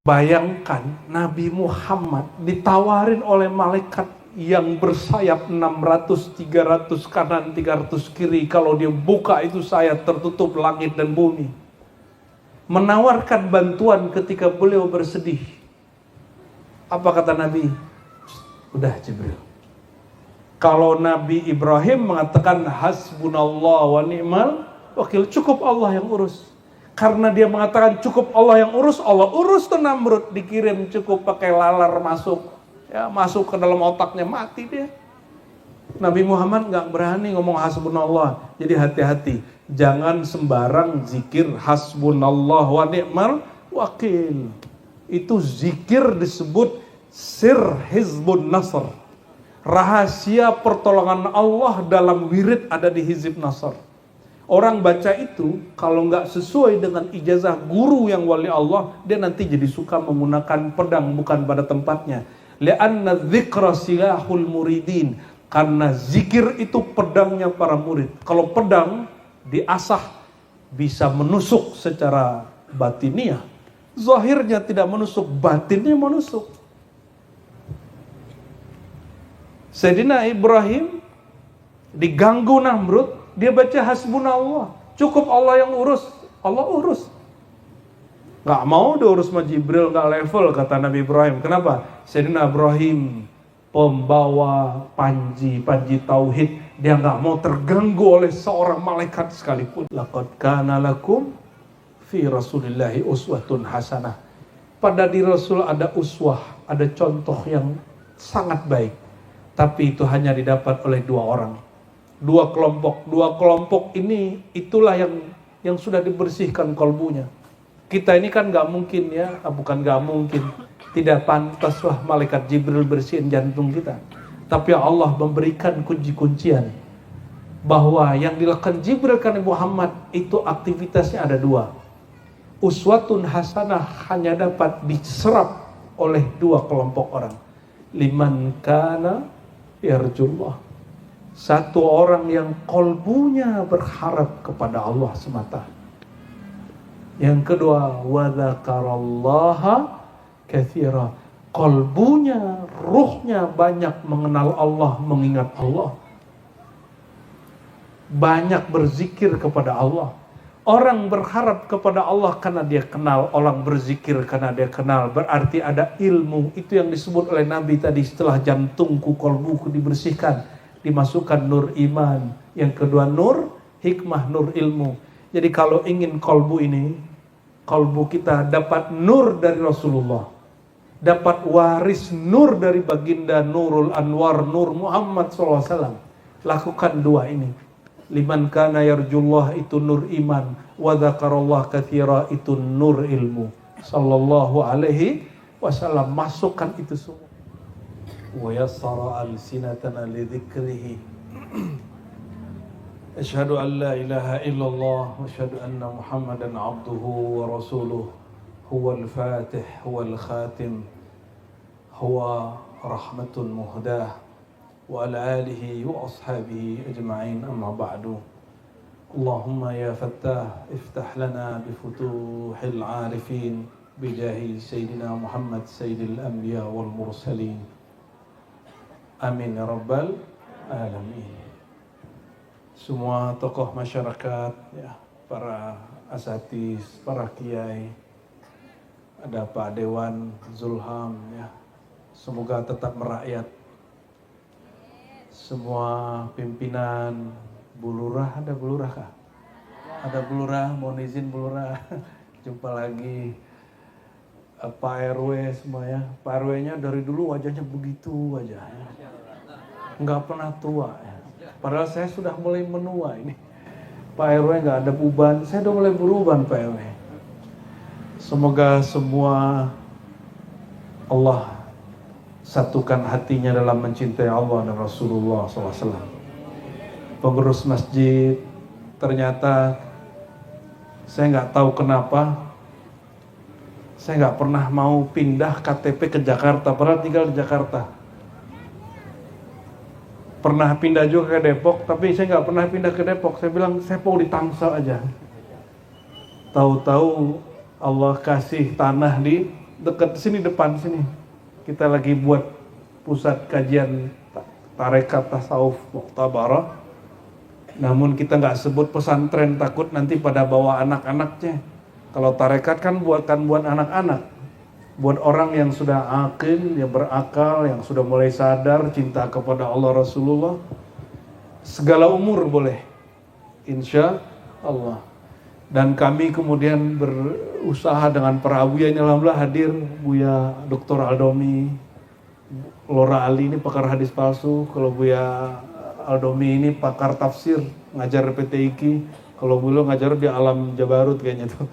Bayangkan Nabi Muhammad ditawarin oleh malaikat yang bersayap 600, 300 kanan, 300 kiri. Kalau dia buka itu sayap tertutup langit dan bumi. Menawarkan bantuan ketika beliau bersedih. Apa kata Nabi? Udah Jibril. Kalau Nabi Ibrahim mengatakan hasbunallah wa ni'mal wakil, cukup Allah yang urus. Karena dia mengatakan cukup Allah yang urus, Allah urus tuh Namrud, dikirim cukup pakai lalar masuk, ya masuk ke dalam otaknya, mati dia. Nabi Muhammad nggak berani ngomong hasbunallah, jadi hati-hati, jangan sembarang zikir hasbunallah wa ni'mal wakil. Itu zikir disebut sir hizbun nasr, rahasia pertolongan Allah dalam wirid ada di hizib nasr. Orang baca itu kalau nggak sesuai dengan ijazah guru yang wali Allah, dia nanti jadi suka menggunakan pedang bukan pada tempatnya. Li'anna dzikra silahul muridin, karena zikir itu pedangnya para murid. Kalau pedang diasah bisa menusuk secara batiniah, zahirnya tidak menusuk, batinnya menusuk. Sayyidina Ibrahim diganggu Namrud, dia baca hasbunallah, cukup Allah yang urus, Allah urus. Gak mau diurus sama Jibril, gak level kata Nabi Ibrahim. Kenapa? Sayyidina Ibrahim pembawa panji tauhid, dia gak mau terganggu oleh seorang malaikat sekalipun. Laqad kana lakum fi rasulillahi uswatun hasanah. Pada diri Rasul ada uswah, ada contoh yang sangat baik. Tapi itu hanya didapat oleh dua orang. Dua kelompok ini itulah yang sudah dibersihkan kalbunya. Kita ini kan nggak mungkin ya, bukan nggak mungkin, tidak pantas lah malaikat Jibril bersihin jantung kita. Tapi Allah memberikan kunci-kuncian bahwa yang dilakukan Jibril ke Nabi Muhammad itu aktivitasnya ada dua. Uswatun hasanah hanya dapat diserap oleh dua kelompok orang. Liman kana yarjullah, satu orang yang kolbunya berharap kepada Allah semata. Yang kedua, wa dzakarallaha katsira, kolbunya, ruhnya banyak mengenal Allah, mengingat Allah, banyak berzikir kepada Allah. Orang berharap kepada Allah karena dia kenal, orang berzikir karena dia kenal, berarti ada ilmu. Itu yang disebut oleh Nabi tadi, setelah jantungku, kolbuku dibersihkan, dimasukkan nur iman. Yang kedua nur hikmah, nur ilmu. Jadi kalau ingin kolbu ini, kolbu kita dapat nur dari Rasulullah, dapat waris nur dari baginda Nurul Anwar, Nur Muhammad SAW. Lakukan dua ini. Liman kana yarjullah itu nur iman, wa dzakarallah katsira itu nur ilmu. Sallallahu alaihi wasallam, masukkan itu semua. Wa yassara alsinatana lidzikrihi. Asyhadu an la ilaha illallah wa asyhadu anna Muhammadan abduhu wa rasuluh. Huwal fatih, huwal khatim, huwa rahmatun muhdah. Wa ala alihi wa ashabihi ajma'in, amma ba'du. Allahumma ya fattah iftah lana bifutuhil arifin bijahi Sayyidina Muhammad Sayyidil Anbiya wal Mursalin. Amin ya rabbal alamin. Semua tokoh masyarakat, ya, para asatiz, para kiai, ada Pak Dewan Zulham, ya, semoga tetap merakyat. Semua pimpinan bulurah, ada bulurah kah? Ada bulurah, mohon izin bulurah. Jumpa lagi Pak RW semua ya. Pak RW-nya dari dulu wajahnya begitu aja ya. Nggak pernah tua ya. Padahal saya sudah mulai menua ini. Pak RW nggak ada uban, saya udah mulai beruban Pak RW. Semoga semua Allah satukan hatinya dalam mencintai Allah dan Rasulullah SAW. Pengurus masjid, ternyata saya nggak tahu kenapa saya nggak pernah mau pindah KTP ke Jakarta, padahal tinggal di Jakarta. Pernah pindah juga ke Depok, tapi saya nggak pernah pindah ke Depok. Saya bilang saya mau di Tangsel aja. Tahu-tahu Allah kasih tanah di dekat sini, depan sini. Kita lagi buat pusat kajian tarekat tasawuf Muqtabarah. Namun kita nggak sebut pesantren, takut nanti pada bawa anak-anaknya. Kalau tarekat kan buat anak-anak, buat orang yang sudah aqil, yang berakal, yang sudah mulai sadar cinta kepada Allah Rasulullah. Segala umur boleh, insya Allah. Dan kami kemudian berusaha dengan para Buya ini, alhamdulillah hadir Buya Dr. Aldomi, Lora Ali ini pakar hadis palsu, kalau Buya Aldomi ini pakar tafsir, ngajar PTIQ, kalau beliau ngajar di Alam Jabarut kayaknya tuh.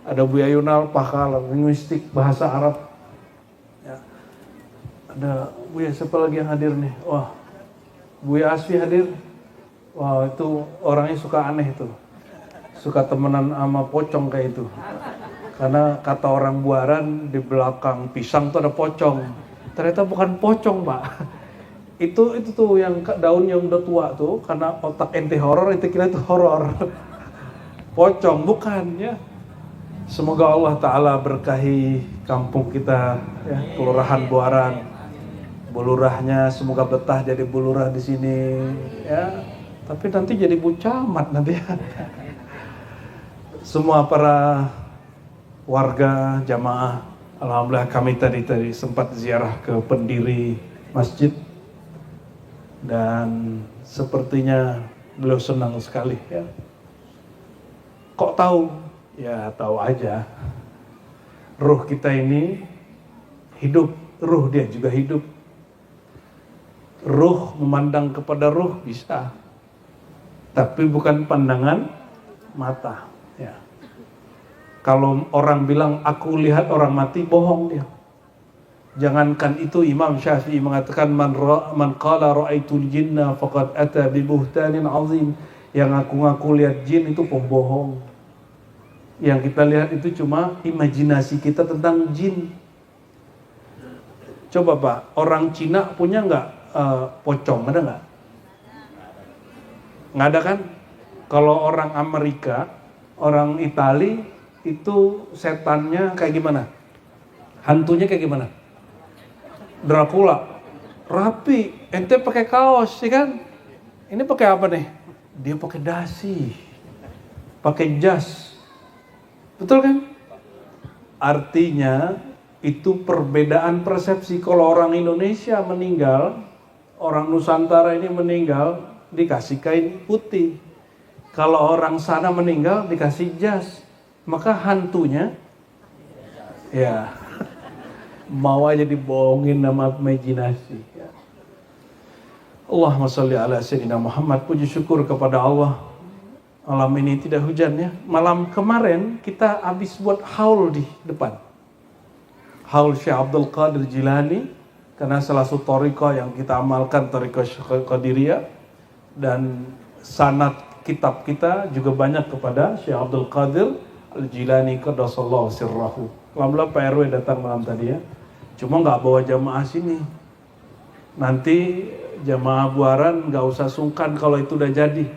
Ada Buya Yunal, pakar linguistik bahasa Arab. Ya. Ada Buya siapa lagi yang hadir nih? Wah, Buya Asfi hadir. Wah, itu orangnya suka aneh tuh. Suka temenan sama pocong kayak itu. Karena kata orang Buaran di belakang pisang tuh ada pocong. Ternyata bukan pocong, Pak. Itu tuh yang daun yang udah tua tuh, karena otak ente horor, ente kira itu horor. Pocong bukan ya. Semoga Allah Ta'ala berkahi kampung kita ya, Kelurahan Buaran. Bulurahnya semoga betah jadi bulurah di sini ya. Tapi nanti jadi bucamat nanti ya. Semua para warga jamaah, alhamdulillah kami tadi sempat ziarah ke pendiri masjid dan sepertinya beliau senang sekali ya. Kok tahu? Ya tahu aja. Ruh kita ini hidup, ruh dia juga hidup. Ruh memandang kepada ruh bisa, tapi bukan pandangan mata. Ya. Kalau orang bilang aku lihat orang mati, bohong dia. Jangankan itu, Imam Syafi'i mengatakan man qala ra'aitul jinna faqad ata bi buhtanin azim. Yang ngaku-ngaku lihat jin itu pembohong. Yang kita lihat itu cuma imajinasi kita tentang jin. Coba Pak, orang Cina punya nggak pocong? Ada nggak? Nggak ada kan? Kalau orang Amerika, orang Itali itu setannya kayak gimana? Hantunya kayak gimana? Dracula, rapi, ente pakai kaos, ya kan? Ini pakai apa nih? Dia pakai dasi, pakai jas, betul kan? Artinya itu perbedaan persepsi. Kalau orang Indonesia meninggal, orang Nusantara ini meninggal, dikasih kain putih. Kalau orang sana meninggal, dikasih jas. Maka hantunya, ya, mau aja dibohongin nama imajinasi. Ya. Allahumma sholli ala sayyidina Muhammad. Puji syukur kepada Allah. Malam ini tidak hujan ya. Malam kemarin kita habis buat haul di depan. Haul Syekh Abdul Qadir Jilani. Karena salah satu thariqah yang kita amalkan, thariqah Qadiriyah. Dan sanad kitab kita juga banyak kepada Syekh Abdul Qadir Al-Jilani qaddasallahu sirrahu. Alhamdulillah Pak RW datang malam tadi ya. Cuma nggak bawa jamaah sini. Nanti jamaah Buaran nggak usah sungkan kalau itu udah jadi.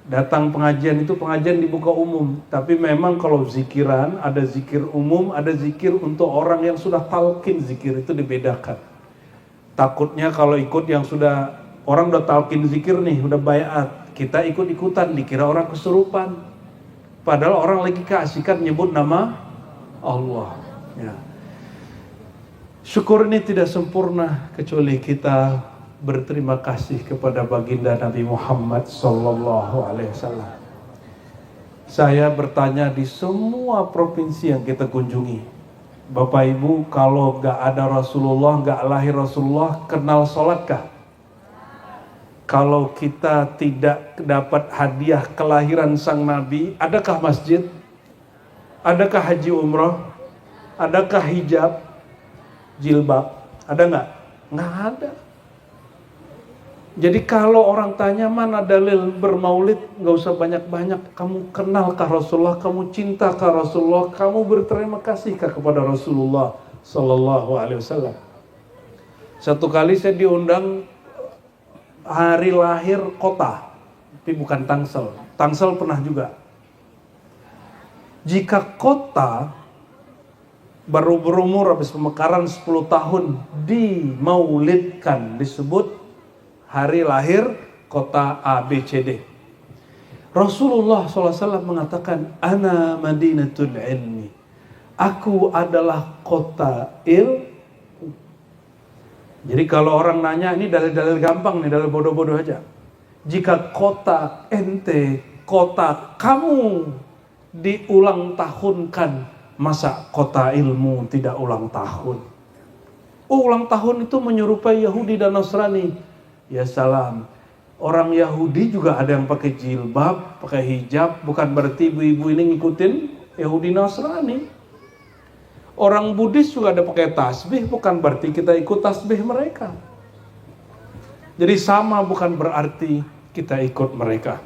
Datang pengajian itu pengajian dibuka umum. Tapi memang kalau zikiran, ada zikir umum, ada zikir untuk orang yang sudah talqin zikir, itu dibedakan. Takutnya kalau ikut yang sudah, orang udah talqin zikir nih, udah bayat, kita ikut-ikutan, dikira orang kesurupan. Padahal orang lagi keasikan nyebut nama Allah. Ya. Syukur ini tidak sempurna kecuali kita berterima kasih kepada baginda Nabi Muhammad sallallahu alaihi wasallam. Saya bertanya di semua provinsi yang kita kunjungi, Bapak Ibu, kalau gak ada Rasulullah, gak lahir Rasulullah, kenal sholatkah? Kalau kita tidak dapat hadiah kelahiran sang Nabi, adakah masjid? Adakah haji umroh? Adakah hijab, jilbab? Ada nggak? Nggak ada. Jadi kalau orang tanya mana dalil bermaulid, nggak usah banyak-banyak. Kamu kenalkah Rasulullah? Kamu cintakah Rasulullah? Kamu berterima kasihkah kepada Rasulullah Sallallahu Alaihi Wasallam? Satu kali saya diundang hari lahir kota, tapi bukan Tangsel. Tangsel pernah juga. Jika kota baru berumur habis pemekaran 10 tahun dimaulidkan, disebut hari lahir kota ABCD. Rasulullah SAW mengatakan, Ana Madinatul Ilmi. Aku adalah kota ilmu. Jadi kalau orang nanya, ini dalil-dalil gampang nih, dalil bodoh-bodoh aja. Jika kota ente, kota kamu diulang tahunkan, masa kota ilmu tidak ulang tahun? Ulang tahun itu menyerupai Yahudi dan Nasrani. Ya salam. Orang Yahudi juga ada yang pakai jilbab, pakai hijab, bukan berarti ibu-ibu ini ngikutin Yahudi Nasrani. Orang Buddhis juga ada pakai tasbih, bukan berarti kita ikut tasbih mereka. Jadi sama, bukan berarti kita ikut mereka.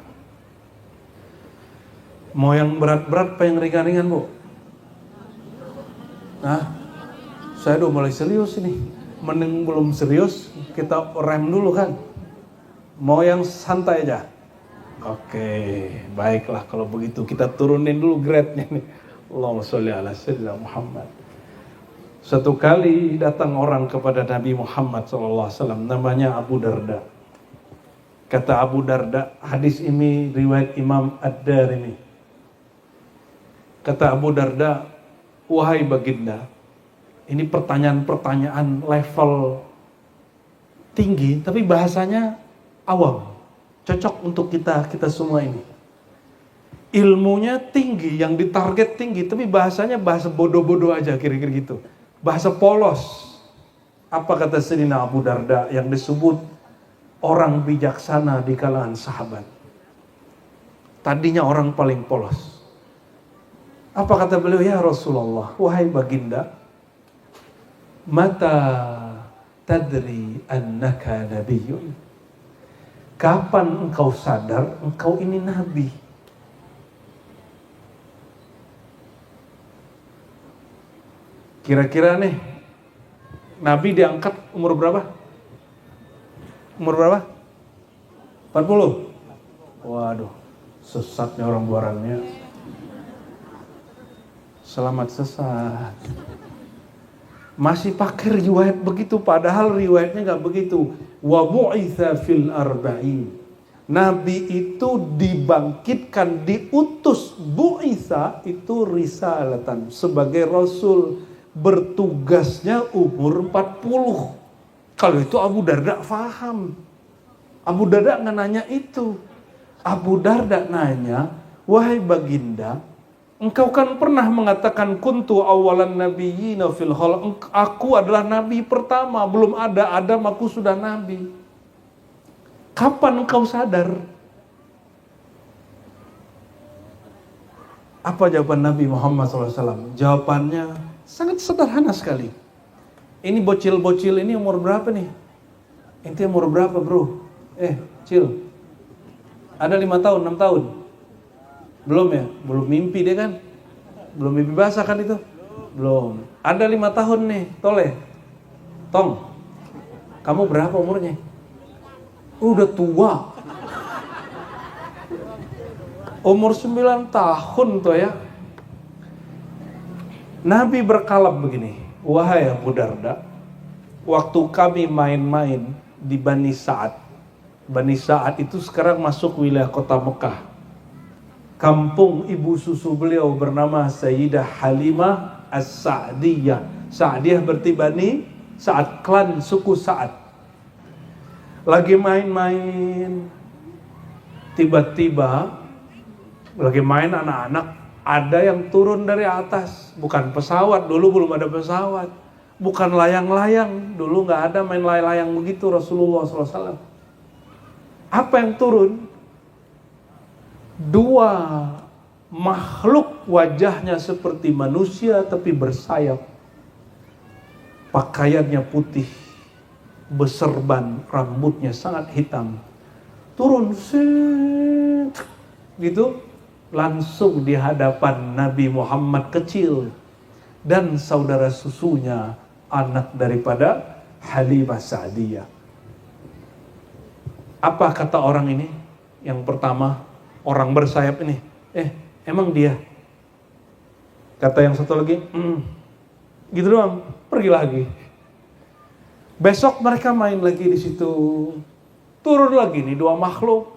Mau yang berat-berat, apa yang ringan-ringan, Bu? Nah, saya udah mulai serius ini. Mending belum serius, kita rem dulu kan. Mau yang santai aja? Oke, baiklah kalau begitu kita turunin dulu grade-nya nih. Allahumma sholli ala sayyidina Muhammad. Satu kali datang orang kepada Nabi Muhammad SAW, namanya Abu Darda. Kata Abu Darda, hadis ini riwayat Imam Ad-Darimi. Kata Abu Darda, wahai baginda, ini pertanyaan-pertanyaan level tinggi, tapi bahasanya awam, cocok untuk kita semua ini. Ilmunya tinggi, yang ditarget tinggi, tapi bahasanya bahasa bodoh-bodoh aja, kira-kira gitu. Bahasa polos. Apa kata Sayyidina Abu Darda yang disebut orang bijaksana di kalangan sahabat? Tadinya orang paling polos. Apa kata beliau? Ya Rasulullah, wahai baginda, mata tadri annaka nabiyyun. Kapan engkau sadar engkau ini nabi? Kira-kira nih, nabi diangkat umur berapa? Umur berapa? 40? Waduh, sesatnya orang buarannya. Selamat sesat. Masih pakai riwayat begitu, padahal riwayatnya gak begitu. Wa bu'itha fil arba'in. Nabi itu dibangkitkan, diutus. Bu'itha itu risalatan, sebagai rasul, bertugasnya umur 40. Kalau itu Abu Darda faham. Abu Darda nggak nanya itu. Abu Darda nanya, wahai baginda, engkau kan pernah mengatakan kuntu awalan nabiyyina fil khalq. Aku adalah nabi pertama, belum ada Adam aku sudah nabi. Kapan engkau sadar? Apa jawaban Nabi Muhammad SAW? Jawabannya sangat sederhana sekali. Ini bocil-bocil ini umur berapa nih? Ente umur berapa bro? Cil. Ada 5 tahun, 6 tahun? Belum ya? Belum mimpi dia kan? Belum mimpi basah kan itu? Belum. Ada 5 tahun nih, Toleh. Tong, kamu berapa umurnya? Udah tua. Umur 9 tahun tuh ya. Nabi berkalap begini, wahai Abu Darda, waktu kami main-main di Bani Sa'ad. Bani Sa'ad itu sekarang masuk wilayah kota Mekah. Kampung ibu susu beliau bernama Sayyidah Halimah As-Sa'diyah. Sa'diyah berarti Bani Sa'ad, klan suku Sa'ad. Lagi main-main, tiba-tiba lagi main anak-anak, ada yang turun dari atas. Bukan pesawat, dulu belum ada pesawat. Bukan layang-layang, dulu gak ada main layang-layang begitu Rasulullah SAW. Apa yang turun? 2 makhluk wajahnya seperti manusia tapi bersayap. Pakaiannya putih, berserban, rambutnya sangat hitam. Turun, gitu. Langsung di hadapan Nabi Muhammad kecil dan saudara susunya, anak daripada Halimah Sa'diyah. Apa kata orang ini? Yang pertama, orang bersayap ini, emang dia? Kata yang satu lagi, Gitu doang, pergi lagi. Besok mereka main lagi di situ. Turun lagi nih dua makhluk.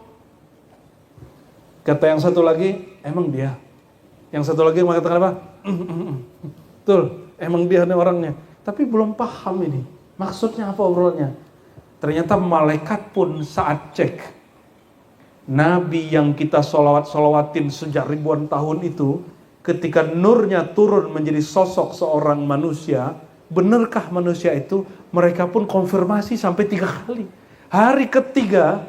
Kata yang satu lagi, emang dia. Yang satu lagi mengatakan apa? Betul, emang dia nih orangnya. Tapi belum paham ini. Maksudnya apa obrolannya? Ternyata malaikat pun saat cek. Nabi yang kita sholawat-sholawatin sejak ribuan tahun itu, ketika nurnya turun menjadi sosok seorang manusia, benarkah manusia itu? Mereka pun konfirmasi sampai 3 kali. Hari ketiga,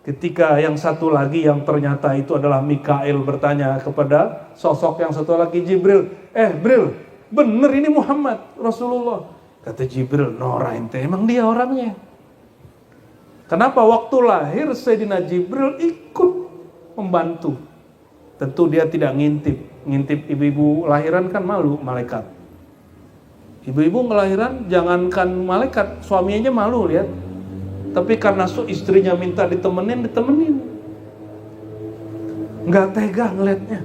ketika yang satu lagi yang ternyata itu adalah Mikail bertanya kepada sosok yang satu lagi, Jibril, Jibril, bener ini Muhammad Rasulullah. Kata Jibril, Nora ente, emang dia orangnya. Kenapa waktu lahir Sayyidina Jibril ikut membantu? Tentu dia tidak ngintip ibu-ibu lahiran kan malu malaikat. Ibu-ibu ngelahiran jangankan malaikat, suaminya malu lihat. Tapi karena istrinya minta ditemenin. Nggak tega ngeliatnya.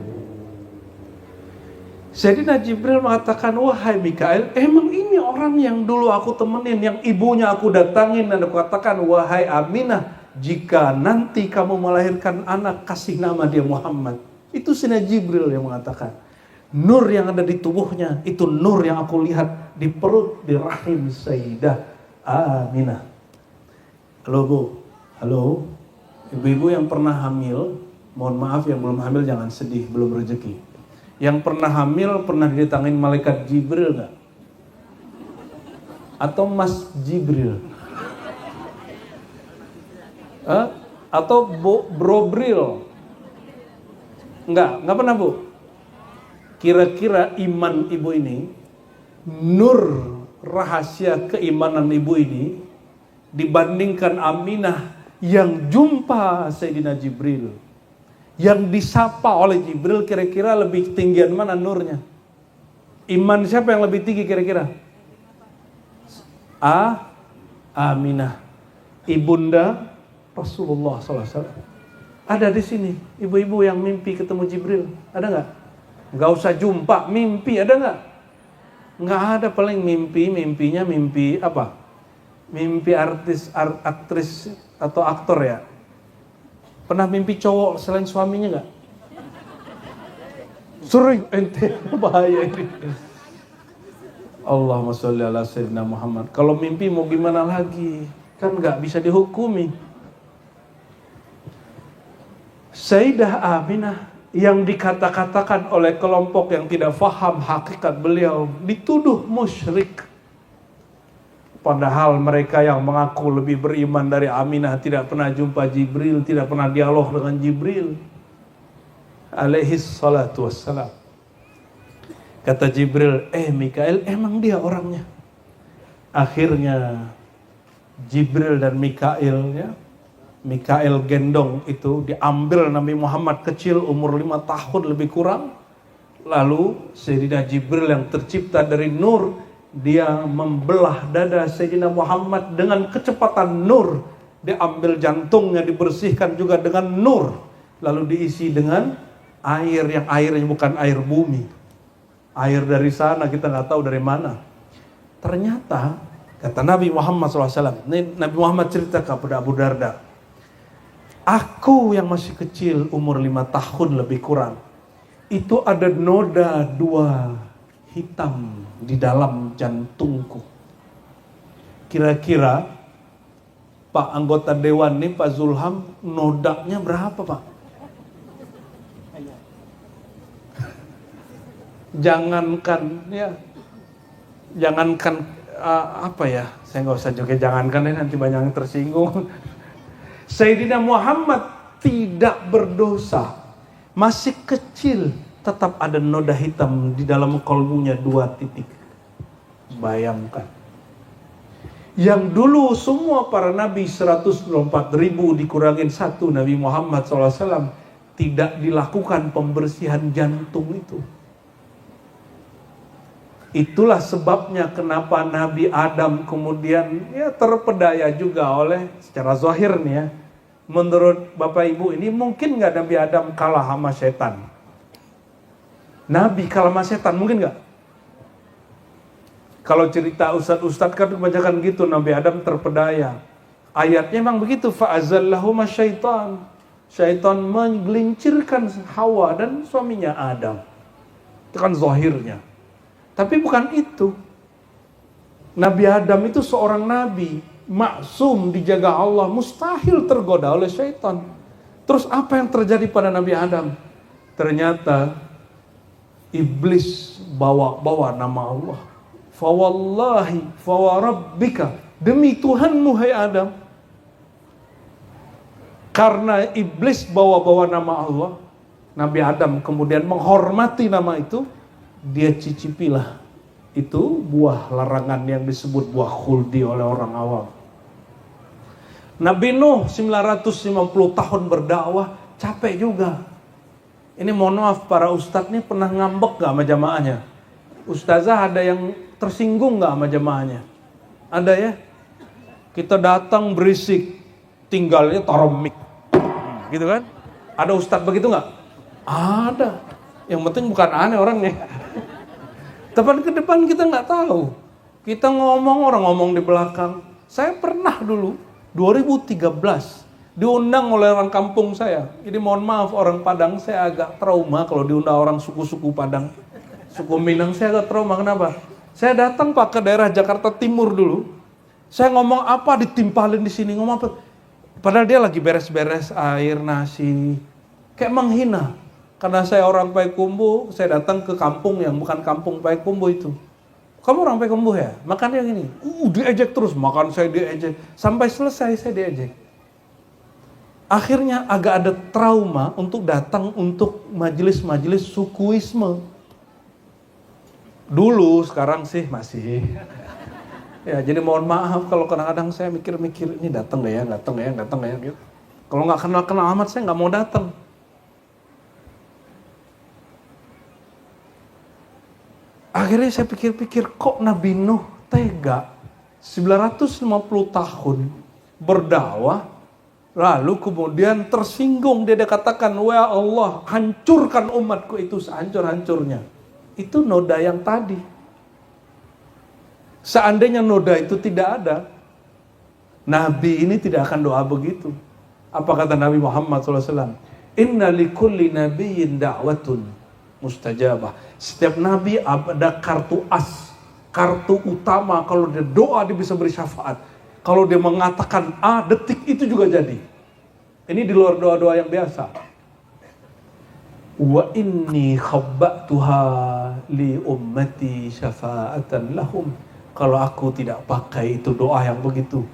Sayyidina Jibril mengatakan, wahai Mikail, emang ini orang yang dulu aku temenin, yang ibunya aku datangin dan aku katakan, wahai Aminah, jika nanti kamu melahirkan anak, kasih nama dia Muhammad. Itu Sayyidina Jibril yang mengatakan. Nur yang ada di tubuhnya, itu nur yang aku lihat di perut, di rahim Sayyidah Aminah. Halo Bu, halo. Ibu-ibu yang pernah hamil, mohon maaf yang belum hamil jangan sedih, belum rezeki. Yang pernah hamil, pernah didatangin malaikat Jibril gak? Atau Mas Jibril? Atau Brobril? Enggak pernah Bu? Kira-kira iman ibu ini, nur rahasia keimanan ibu ini, dibandingkan Aminah yang jumpa Sayyidina Jibril, yang disapa oleh Jibril, kira-kira lebih tinggian mana nurnya? Iman siapa yang lebih tinggi kira-kira? Aminah, ibunda Rasulullah SAW. Ada di sini ibu-ibu yang mimpi ketemu Jibril, ada nggak? Nggak usah jumpa, mimpi ada nggak? Nggak ada, paling mimpinya mimpi apa? Mimpi aktris atau aktor ya. Pernah mimpi cowok selain suaminya nggak? Sering, ente bahaya ini. Allahumma sholli ala sayyidina Muhammad. Kalau mimpi mau gimana lagi? Kan nggak bisa dihukumi. Sayyidah Aminah yang dikata-katakan oleh kelompok yang tidak faham hakikat beliau dituduh musyrik. Padahal mereka yang mengaku lebih beriman dari Aminah tidak pernah jumpa Jibril, tidak pernah dialog dengan Jibril alaihi salatu wassalam. Kata Jibril, Mikail, emang dia orangnya? Akhirnya Jibril dan Mikail, ya, Mikail gendong itu diambil Nabi Muhammad kecil umur 5 tahun lebih kurang. Lalu Sayyidina Jibril yang tercipta dari nur, dia membelah dada Sayyidina Muhammad dengan kecepatan nur. Dia ambil jantungnya, dibersihkan juga dengan nur. Lalu diisi dengan air yang airnya bukan air bumi. Air dari sana kita nggak tahu dari mana. Ternyata kata Nabi Muhammad SAW, ini Nabi Muhammad cerita kepada Abu Darda, aku yang masih kecil umur 5 tahun lebih kurang, itu ada noda 2 hitam di dalam jantungku. Kira-kira Pak anggota dewan nih, Pak Zulham, nodanya berapa Pak? Jangankan apa ya, saya nggak usah juga jangankan nanti banyak yang tersinggung. Sayyidina Muhammad tidak berdosa, masih kecil, tetap ada noda hitam di dalam kolbunya 2 titik. Bayangkan. Yang dulu semua para nabi 124.000 dikurangin 1 Nabi Muhammad SAW, tidak dilakukan pembersihan jantung itu. Itulah sebabnya kenapa Nabi Adam kemudian terpedaya juga oleh secara zahir nih ya. Menurut Bapak Ibu ini mungkin nggak Nabi Adam kalah sama setan? Nabi kalah sama setan mungkin nggak? Kalau cerita ustadz-ustadz kan kebanyakan gitu, Nabi Adam terpedaya. Ayatnya memang begitu, fa'azallahuma syaitan. Syaitan menggelincirkan Hawa dan suaminya Adam. Itu kan zahirnya. Tapi bukan itu. Nabi Adam itu seorang nabi, maksum, dijaga Allah, mustahil tergoda oleh syaitan. Terus apa yang terjadi pada Nabi Adam? Ternyata iblis bawa nama Allah. Fawallahi fawarabbika, demi Tuhanmu hai Adam. Karena iblis bawa nama Allah, Nabi Adam kemudian menghormati nama itu, dia cicipilah itu buah larangan yang disebut buah khuldi oleh orang awam. Nabi Nuh 950 tahun berdakwah, capek juga. Ini mohon maaf, para ustadz nih pernah ngambek gak sama jamaahnya? Ustazah ada yang tersinggung gak sama jamaahnya? Ada ya? Kita datang berisik, tinggalnya taruh mic, gitu kan? Ada ustadz begitu gak? Ada. Yang penting bukan aneh orangnya. Tapi ke depan kita gak tahu. Kita ngomong, orang ngomong di belakang. Saya pernah dulu 2013 diundang oleh orang kampung saya. Jadi mohon maaf, orang Padang saya agak trauma kalau diundang orang suku-suku Padang. Suku Minang saya agak trauma. Kenapa? Saya datang Pak ke daerah Jakarta Timur dulu. Saya ngomong apa ditimpalin di sini, ngomong apa. Padahal dia lagi beres-beres air, nasi. Kayak menghina. Karena saya orang Payakumbuh, saya datang ke kampung yang bukan kampung Payakumbuh itu. Kamu orang Payakumbuh ya? Makannya gini. Diejek terus, makan saya diejek. Sampai selesai saya diejek. Akhirnya agak ada trauma untuk datang untuk majelis-majelis sukuisme. Dulu, sekarang sih masih. Ya, jadi mohon maaf kalau kadang-kadang saya mikir-mikir, ini datang gak ya, gitu. Kalau nggak kenal-kenal amat, saya nggak mau datang. Akhirnya saya pikir-pikir, kok Nabi Nuh tega 950 tahun berdakwah, lalu kemudian tersinggung, dia katakan, wah Allah, hancurkan umatku itu sehancur-hancurnya. Itu noda yang tadi. Seandainya noda itu tidak ada, Nabi ini tidak akan doa begitu. Apa kata Nabi Muhammad SAW? Inna likulli nabiyyin da'watun mustajabah. Setiap nabi ada kartu as, kartu utama. Kalau dia doa dia bisa beri syafaat. Kalau dia mengatakan A, detik itu juga jadi. Ini di luar doa-doa yang biasa. Wa inni khabba'tuha li ummati syafa'atan lahum. Kalau aku tidak pakai itu doa yang begitu,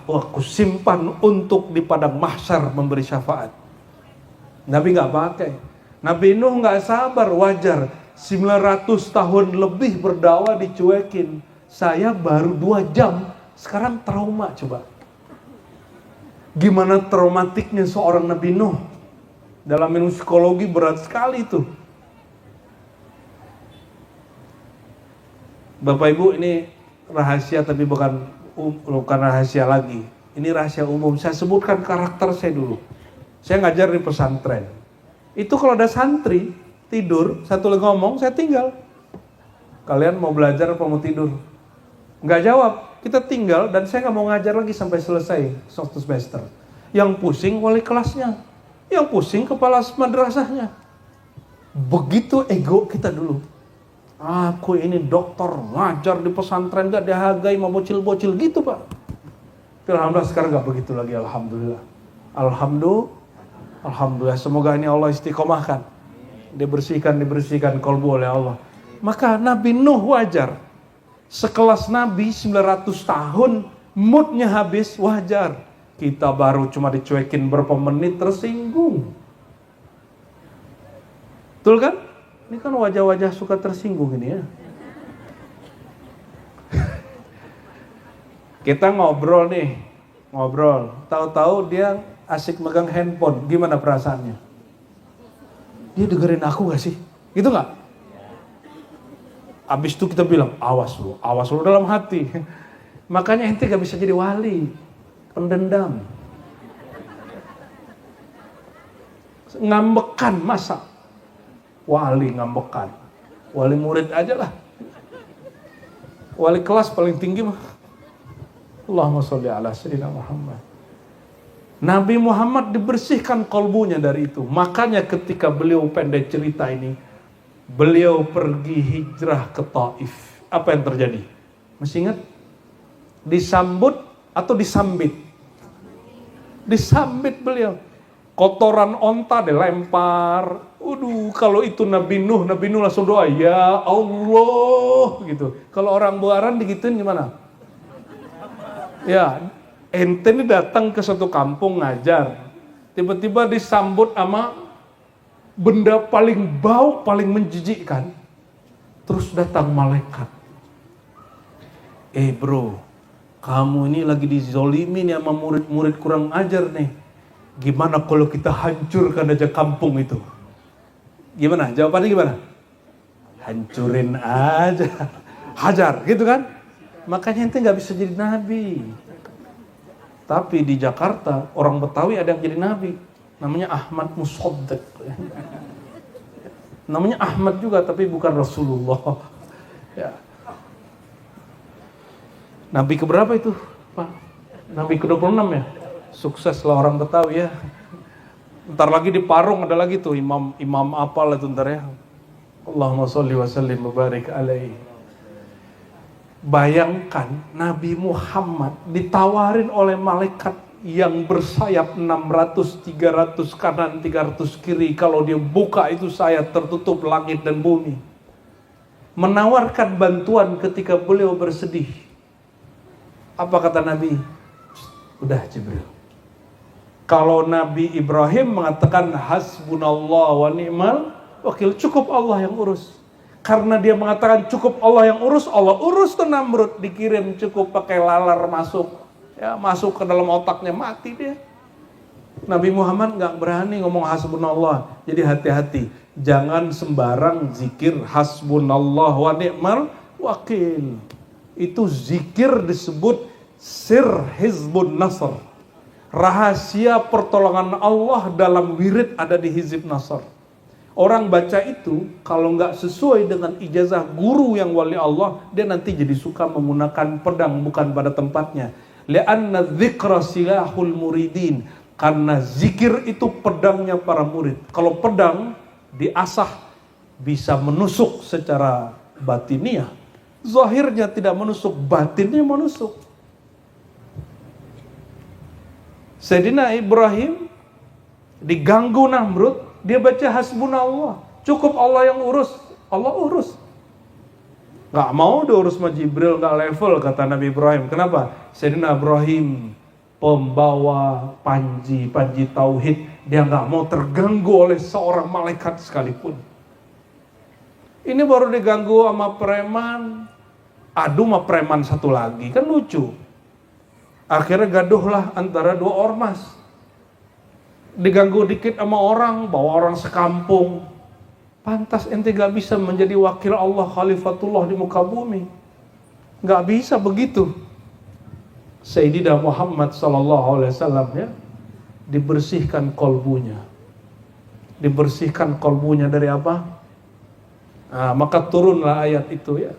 aku simpan untuk di padang mahsyar memberi syafaat. Nabi nggak pakai. Nabi Nuh nggak sabar, wajar. 900 tahun lebih berdakwah dicuekin. Saya baru 2 jam, sekarang trauma coba. Gimana traumatiknya seorang Nabi Nuh? Dalam ilmu psikologi berat sekali itu. Bapak Ibu, ini rahasia tapi bukan rahasia lagi. Ini rahasia umum. Saya sebutkan karakter saya dulu. Saya ngajar di pesantren. Itu kalau ada santri tidur, satu lagi ngomong, saya tinggal. Kalian mau belajar apa mau tidur? Nggak jawab, kita tinggal dan saya nggak mau ngajar lagi sampai selesai satu semester. Yang pusing wali kelasnya, yang pusing kepala madrasahnya. Begitu ego kita dulu. Aku ini dokter, ngajar di pesantren gak dihargai sama bocil-bocil gitu Pak. Alhamdulillah sekarang gak begitu lagi, alhamdulillah. Alhamdulillah, semoga ini Allah istiqomahkan. Dibersihkan kolbu oleh Allah. Maka Nabi Nuh wajar. Sekelas Nabi 900 tahun, moodnya habis, wajar. Kita baru cuma dicuekin berapa menit tersinggung. Betul kan? Ini kan wajah-wajah suka tersinggung ini ya. Kita ngobrol. Tahu-tahu dia asik megang handphone. Gimana perasaannya? Dia dengerin aku gak sih? Gitu gak? Abis itu kita bilang, awas lu dalam hati. Makanya ente gak bisa jadi wali. Pendendam. Ngambekan masa. Wali ngambekan. Wali murid aja lah. Wali kelas paling tinggi mah. Allahumma sholli ala sayyidina Muhammad. Nabi Muhammad dibersihkan kalbunya dari itu. Makanya ketika beliau pendek cerita ini, beliau pergi hijrah ke Taif. Apa yang terjadi? Masih ingat? Disambut atau disambit? Disambit beliau. Kotoran onta dilempar. Kalau itu Nabi Nuh langsung doa, ya Allah gitu. Kalau orang Buaran digituin gimana? Ya, ente ini datang ke suatu kampung ngajar, tiba-tiba disambut sama benda paling bau, paling menjijikkan. Terus datang malaikat. Bro, kamu ini lagi dizolimin sama murid-murid kurang ajar nih. Gimana kalau kita hancurkan aja kampung itu? Gimana? Jawabannya gimana? Hancurin aja. Hajar, gitu kan? Makanya ente gak bisa jadi nabi. Tapi di Jakarta, orang Betawi ada yang jadi nabi. Namanya Ahmad Musaddiq. Namanya Ahmad juga, tapi bukan Rasulullah. Ya. Nabi keberapa itu, Pak? Nabi ke-26 ya? Sukses lah orang Betawi ya. Ntar lagi di Parung ada lagi tuh imam apalah itu ntar ya. Allahumma sholli wa sallim wa barik alaihi. Bayangkan Nabi Muhammad ditawarin oleh malaikat yang bersayap 600, 300 kanan, 300 kiri. Kalau dia buka itu sayap tertutup langit dan bumi. Menawarkan bantuan ketika beliau bersedih. Apa kata Nabi? Udah Jibril. Kalau Nabi Ibrahim mengatakan hasbunallah wa ni'mal wakil, cukup Allah yang urus. Karena dia mengatakan cukup Allah yang urus, Allah urus tuh Namrud, dikirim cukup pakai lalar masuk. Ya, masuk ke dalam otaknya, mati dia. Nabi Muhammad gak berani ngomong hasbunallah. Jadi hati-hati, jangan sembarang zikir hasbunallah wa ni'mal wakil. Itu zikir disebut sir hizbun nasr. Rahasia pertolongan Allah dalam wirid ada di Hizib Nasr. Orang baca itu kalau nggak sesuai dengan ijazah guru yang wali Allah, dia nanti jadi suka menggunakan pedang bukan pada tempatnya. Li'anna dzikra silahul muridin. Karena zikir itu pedangnya para murid. Kalau pedang diasah bisa menusuk secara batiniah. Zahirnya tidak menusuk, batinnya menusuk. Sayyidina Ibrahim diganggu Namrud, dia baca hasbunallah. Cukup Allah yang urus, Allah urus. Gak mau diurus sama Jibril, gak level kata Nabi Ibrahim. Kenapa? Sayyidina Ibrahim pembawa panji tauhid, dia gak mau terganggu oleh seorang malaikat sekalipun. Ini baru diganggu sama preman, adu sama preman satu lagi, kan lucu. Akhirnya gaduhlah antara dua ormas. Diganggu dikit sama orang, bawa orang sekampung. Pantas ente gak bisa menjadi wakil Allah, khalifatullah di muka bumi. Gak bisa begitu. Sayyidina Muhammad SAW ya, dibersihkan kolbunya. Dibersihkan kolbunya dari apa? Nah, maka turunlah ayat itu ya.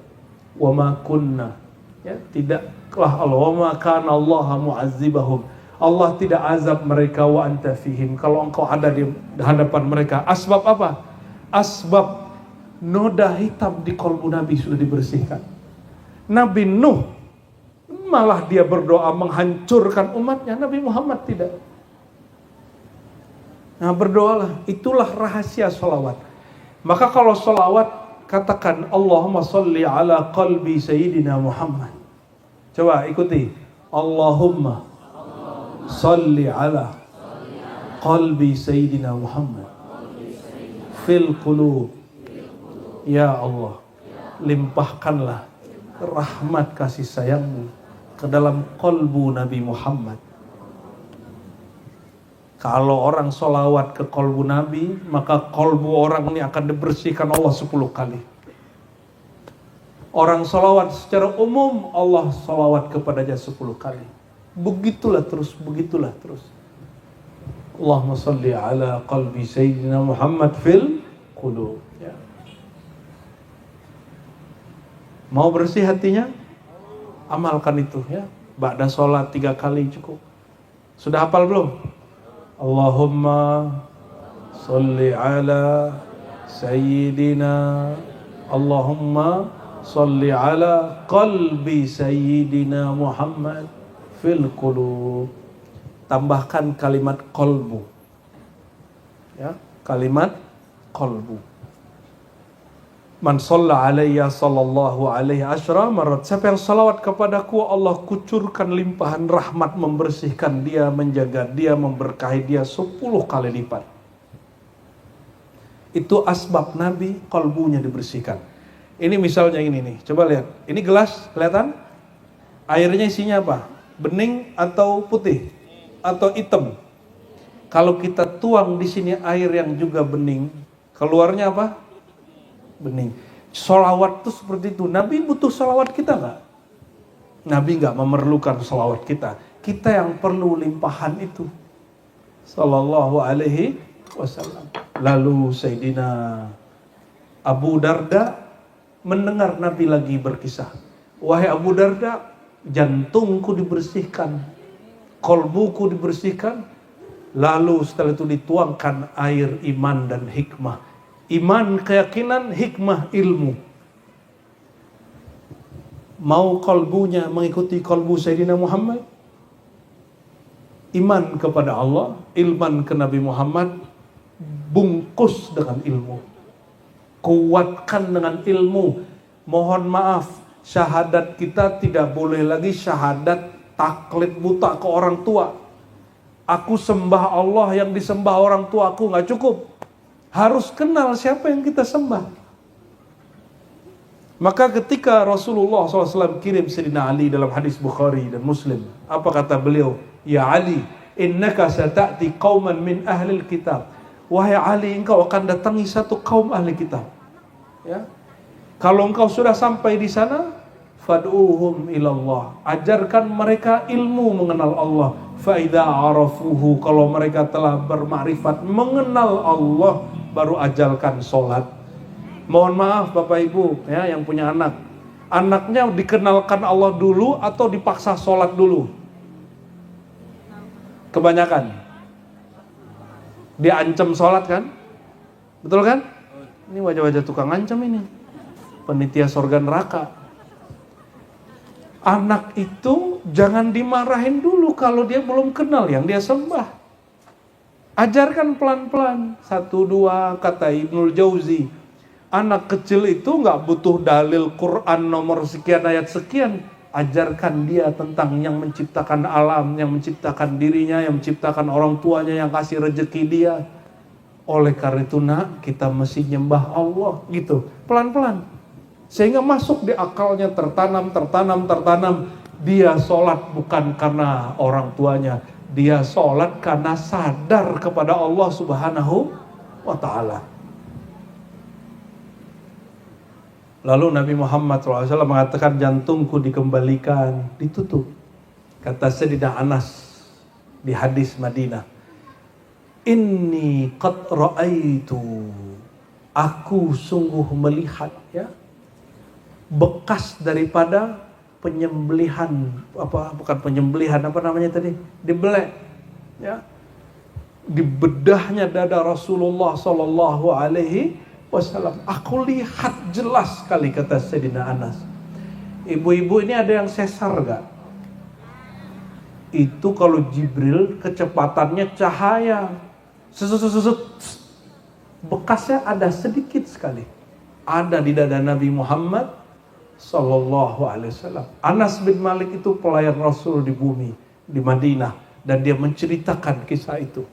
Wa ma kunna, ya, tidaklah Allah, wa ma kana Allah mu'azzibahum. Allah tidak azab mereka wa anta fihim, kalau engkau ada di hadapan mereka. Asbab apa? Asbab noda hitam di kolbu Nabi sudah dibersihkan. Nabi Nuh malah dia berdoa menghancurkan umatnya, Nabi Muhammad tidak. Nah, berdoalah, itulah rahasia sholawat. Maka kalau sholawat, katakan Allahumma sholli ala qalbi Sayyidina Muhammad. Coba ikuti. Allahumma sholli ala qalbi Sayyidina Muhammad fil qulub. Ya Allah, limpahkanlah rahmat kasih sayangmu ke dalam kolbu Nabi Muhammad. Kalau orang sholawat ke kolbu Nabi, maka kolbu orang ini akan dibersihkan Allah 10 kali. Orang sholawat secara umum, Allah sholawat kepadanya 10 kali. Begitulah terus, begitulah terus. Allahumma salli ala qalbi Sayyidina Muhammad fil qulub. Ya. Mau bersih hatinya? Amalkan itu ya. Ba'da sholat 3 kali cukup. Sudah hafal belum? Allahumma sholli ala sayyidina, Allahumma sholli ala qalbi sayyidina Muhammad fil qulub. Tambahkan kalimat qalbu. Ya, kalimat qalbu. Man shalla alayya sallallahu alaihi asyra marat. Siapa yang salawat kepadaku, Allah kucurkan limpahan rahmat, membersihkan dia, menjaga dia, memberkahi dia 10 kali lipat. Itu asbab Nabi kalbunya dibersihkan. Ini misalnya ini nih, coba lihat. Ini gelas, kelihatan? Airnya isinya apa? Bening atau putih? Atau hitam? Kalau kita tuang di sini air yang juga bening, keluarnya apa? Bening. Sholawat itu seperti itu. Nabi butuh sholawat kita nggak? Nabi nggak memerlukan sholawat kita. Kita yang perlu limpahan itu. Sallallahu alaihi wasallam. Lalu Sayyidina Abu Darda mendengar Nabi lagi berkisah. Wahai Abu Darda, jantungku dibersihkan, kolbuku dibersihkan. Lalu setelah itu dituangkan air iman dan hikmah. Iman, keyakinan, hikmah, ilmu. Mau kalbunya mengikuti kalbu Sayyidina Muhammad? Iman kepada Allah, ilman ke Nabi Muhammad, bungkus dengan ilmu. Kuatkan dengan ilmu. Mohon maaf, syahadat kita tidak boleh lagi syahadat taklid buta ke orang tua. Aku sembah Allah, yang disembah orang tua aku, nggak cukup. Harus kenal siapa yang kita sembah. Maka ketika Rasulullah SAW kirim Sayyidina Ali dalam hadis Bukhari dan Muslim, apa kata beliau? Ya Ali, innaka sata'ti qauman min ahlil kitab. Wahai Ali, engkau akan datangi satu kaum ahli kitab. Ya. Kalau engkau sudah sampai di sana, fad'uhum ilallah. Ajarkan mereka ilmu mengenal Allah. Fa'idha arafuhu, kalau mereka telah bermakrifat mengenal Allah, baru ajalkan sholat. Mohon maaf Bapak Ibu ya, yang punya anak. Anaknya dikenalkan Allah dulu atau dipaksa sholat dulu? Kebanyakan dia ancam sholat kan? Betul kan? Ini wajah-wajah tukang ancam ini. Penitia surga neraka. Anak itu jangan dimarahin dulu kalau dia belum kenal yang dia sembah. Ajarkan pelan-pelan. 1, 2, kata Ibnul Jauzi. Anak kecil itu gak butuh dalil Quran nomor sekian ayat sekian. Ajarkan dia tentang yang menciptakan alam, yang menciptakan dirinya, yang menciptakan orang tuanya, yang kasih rezeki dia. Oleh karena itu nak, kita mesti nyembah Allah gitu. Pelan-pelan. Sehingga masuk di akalnya, tertanam. Dia sholat bukan karena orang tuanya. Dia sholat karena sadar kepada Allah Subhanahu wa ta'ala. Lalu Nabi Muhammad SAW mengatakan, jantungku dikembalikan, ditutup. Kata Sayyidina Anas di hadis Madinah, inni qad ra'aitu, aku sungguh melihat ya, bekas daripada penyembelihan, dibelek ya, dibedahnya dada Rasulullah sallallahu alaihi wasallam. Aku lihat jelas sekali, kata Sayyidina Anas. Ibu-ibu ini ada yang sesar gak? Itu kalau Jibril kecepatannya cahaya, bekasnya ada sedikit sekali, ada di dada Nabi Muhammad Sallallahu alaihi wasallam. Anas bin Malik itu pelayan Rasul di bumi, di Madinah, dan dia menceritakan kisah itu.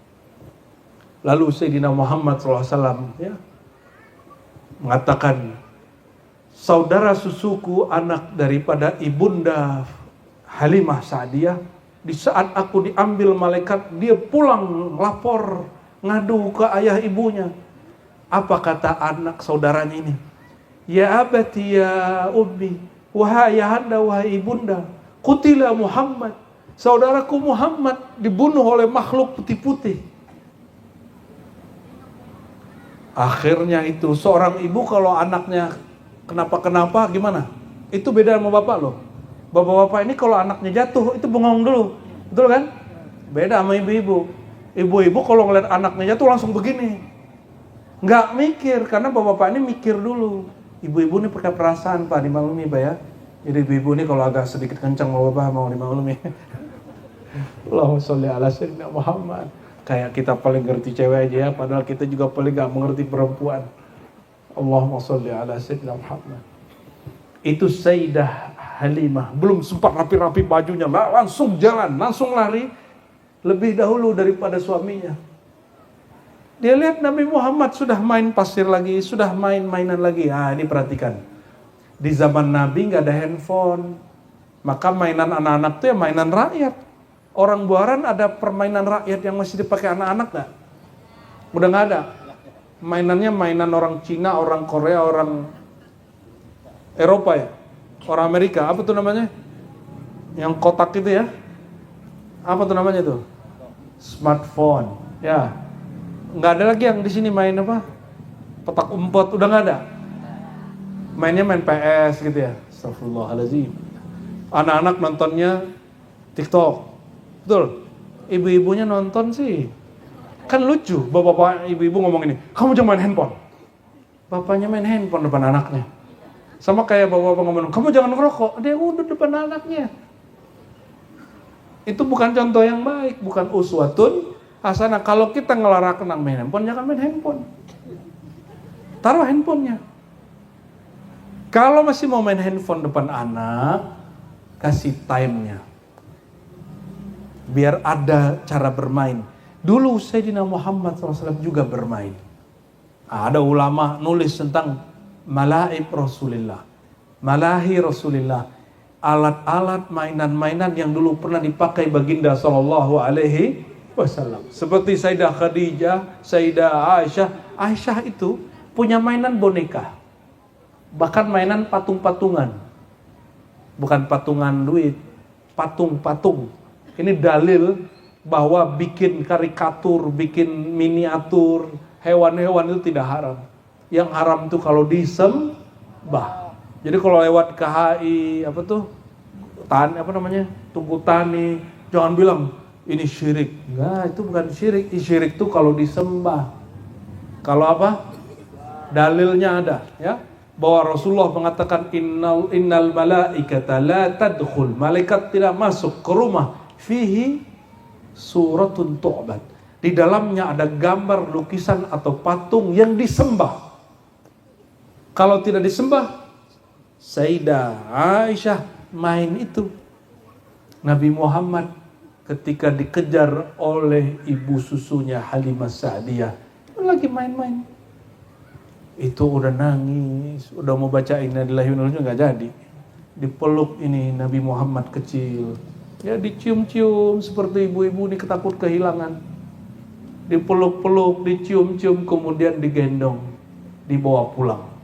Lalu Sayyidina Muhammad SAW ya, mengatakan, saudara susuku, anak daripada ibunda Halimah Sa'diyah, di saat aku diambil malaikat, dia pulang lapor, ngadu ke ayah ibunya. Apa kata anak saudaranya ini? Ya abati ya ummi, wahai ayahanda, wahai ibunda, qutila Muhammad, saudaraku Muhammad dibunuh oleh makhluk putih-putih. Akhirnya itu seorang ibu kalau anaknya kenapa-kenapa gimana? Itu beda sama bapak loh. Bapak-bapak ini kalau anaknya jatuh itu bengong dulu, betul kan? Beda sama ibu-ibu. Ibu-ibu kalau ngeliat anaknya jatuh langsung begini, nggak mikir, karena bapak-bapak ini mikir dulu. Ibu-ibu ini pakai perasaan, Pak, dimaklumi Pak ya. Jadi ibu-ibu ini kalau agak sedikit kencang bapak-bapak mau dimaklumi. Allahumma sholli ala sayyidina Muhammad. Kayak kita paling ngerti cewek aja ya, padahal kita juga paling gak mengerti perempuan. Allahumma sholli ala sayyidina Muhammad. Itu Sayyidah Halimah belum sempat rapi-rapi bajunya, langsung jalan, langsung lari lebih dahulu daripada suaminya. Dia lihat Nabi Muhammad sudah main pasir lagi, sudah main mainan lagi. Ini perhatikan. Di zaman Nabi nggak ada handphone, maka mainan anak-anak itu ya mainan rakyat. Orang Buaran ada permainan rakyat yang masih dipakai anak-anak nggak? Udah nggak ada. Mainannya mainan orang Cina, orang Korea, orang Eropa ya. Orang Amerika, apa tuh namanya? Yang kotak itu ya? Apa tuh namanya tuh? Smartphone, ya. Nggak ada lagi yang di sini main apa? Petak umpet, udah nggak ada. Mainnya main PS gitu ya. Astagfirullahaladzim. Anak-anak nontonnya TikTok, betul. Ibu-ibunya nonton sih. Kan lucu, bapak-bapak ibu-ibu ngomong ini, kamu jangan main handphone. Bapaknya main handphone depan anaknya. Sama kayak bapak-bapak ngomong, kamu jangan ngerokok. Dia udah depan anaknya. Itu bukan contoh yang baik, bukan uswatun hasanah. Kalau kita ngelarang main handphone, jangan main handphone. Taruh handphonenya. Kalau masih mau main handphone depan anak, kasih time-nya. Biar ada cara bermain. Dulu Sayyidina Muhammad SAW juga bermain. Ada ulama nulis tentang malaib Rasulullah, malahi Rasulullah, alat-alat mainan-mainan yang dulu pernah dipakai baginda sallallahu alaihi wasallam. Seperti Sayyidah Khadijah, Sayyidah Aisyah. Aisyah itu punya mainan boneka, bahkan mainan patung-patungan, bukan patungan duit, patung-patung. Ini dalil bahwa bikin karikatur, bikin miniatur hewan-hewan itu tidak haram. Yang haram itu kalau disembah. Jadi kalau lewat KHI Tugu Tani, jangan bilang ini syirik. Enggak, itu bukan syirik. Syirik itu kalau disembah. Kalau apa? Dalilnya ada, ya. Bahwa Rasulullah mengatakan innal malaikata la tadkhul. Malaikat tidak masuk ke rumah fihi suratun tu'bad. Di dalamnya ada gambar, lukisan atau patung yang disembah. Kalau tidak disembah, Sayyidah Aisyah main itu. Nabi Muhammad ketika dikejar oleh ibu susunya Halimah Sa'diyah, lagi main-main. Itu udah nangis, udah mau baca Inna lillahi wa inna ilaihi raji'un, nggak jadi. Dipeluk ini Nabi Muhammad kecil. Ya dicium-cium seperti ibu-ibu ini ketakut kehilangan. Dipeluk-peluk, dicium-cium, kemudian digendong, dibawa pulang.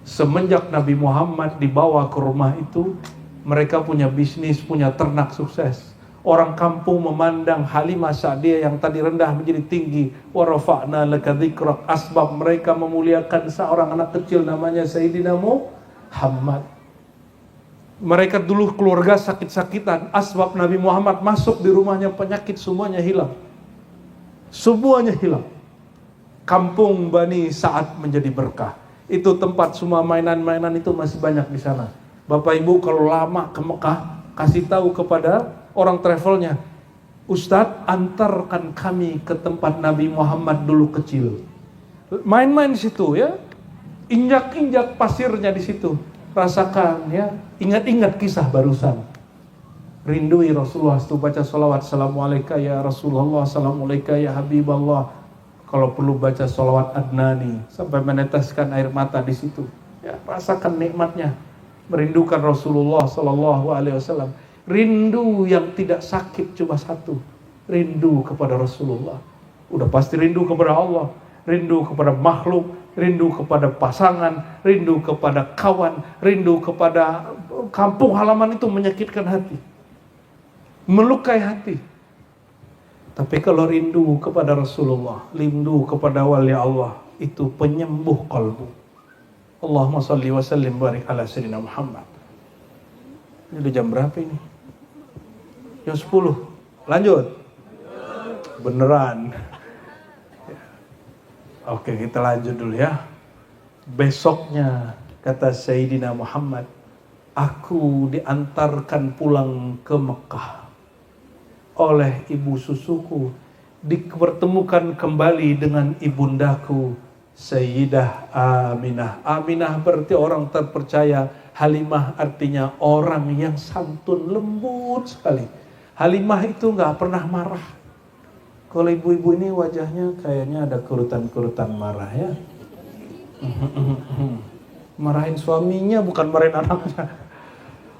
Semenjak Nabi Muhammad dibawa ke rumah itu, mereka punya bisnis, punya ternak sukses. Orang kampung memandang Halimah Sa'diyah yang tadi rendah menjadi tinggi. Wa rafa'na laka dzikrak. Asbab mereka memuliakan seorang anak kecil namanya Sayyidina Muhammad. Mereka dulu keluarga sakit-sakitan. Asbab Nabi Muhammad masuk di rumahnya, penyakit semuanya hilang. Semuanya hilang. Kampung Bani Sa'ad menjadi berkah. Itu tempat semua mainan-mainan itu masih banyak di sana. Bapak Ibu kalau lama ke Mekah, kasih tahu kepada orang travelnya, Ustadz antarkan kami ke tempat Nabi Muhammad dulu kecil. Main-main di situ ya, injak-injak pasirnya di situ, rasakan ya, ingat-ingat kisah barusan. Rindui Rasulullah, itu baca salawat, Assalamualaikum ya Rasulullah, Assalamualaikum ya Habiballah. Kalau perlu baca sholawat Adnani sampai meneteskan air mata di situ. Ya, rasakan nikmatnya, merindukan Rasulullah Sallallahu Alaihi Wasallam. Rindu yang tidak sakit cuma satu, rindu kepada Rasulullah. Udah pasti rindu kepada Allah, rindu kepada makhluk, rindu kepada pasangan, rindu kepada kawan, rindu kepada kampung halaman itu menyakitkan hati, melukai hati. Tapi kalau rindu kepada Rasulullah, rindu kepada wali Allah, itu penyembuh kalbu. Allahumma salli wa sallim barik ala sayyidina Muhammad. Ini udah jam berapa ini? Jam 10. Lanjut. Beneran. Oke, kita lanjut dulu ya. Besoknya, kata Sayyidina Muhammad, aku diantarkan pulang ke Mekah oleh ibu susuku, dipertemukan kembali dengan ibundaku Sayyidah Aminah. Aminah berarti orang terpercaya. Halimah artinya orang yang santun, lembut sekali. Halimah itu gak pernah marah. Kalau ibu-ibu ini wajahnya kayaknya ada kerutan-kerutan marah ya. Marahin suaminya bukan marahin anaknya.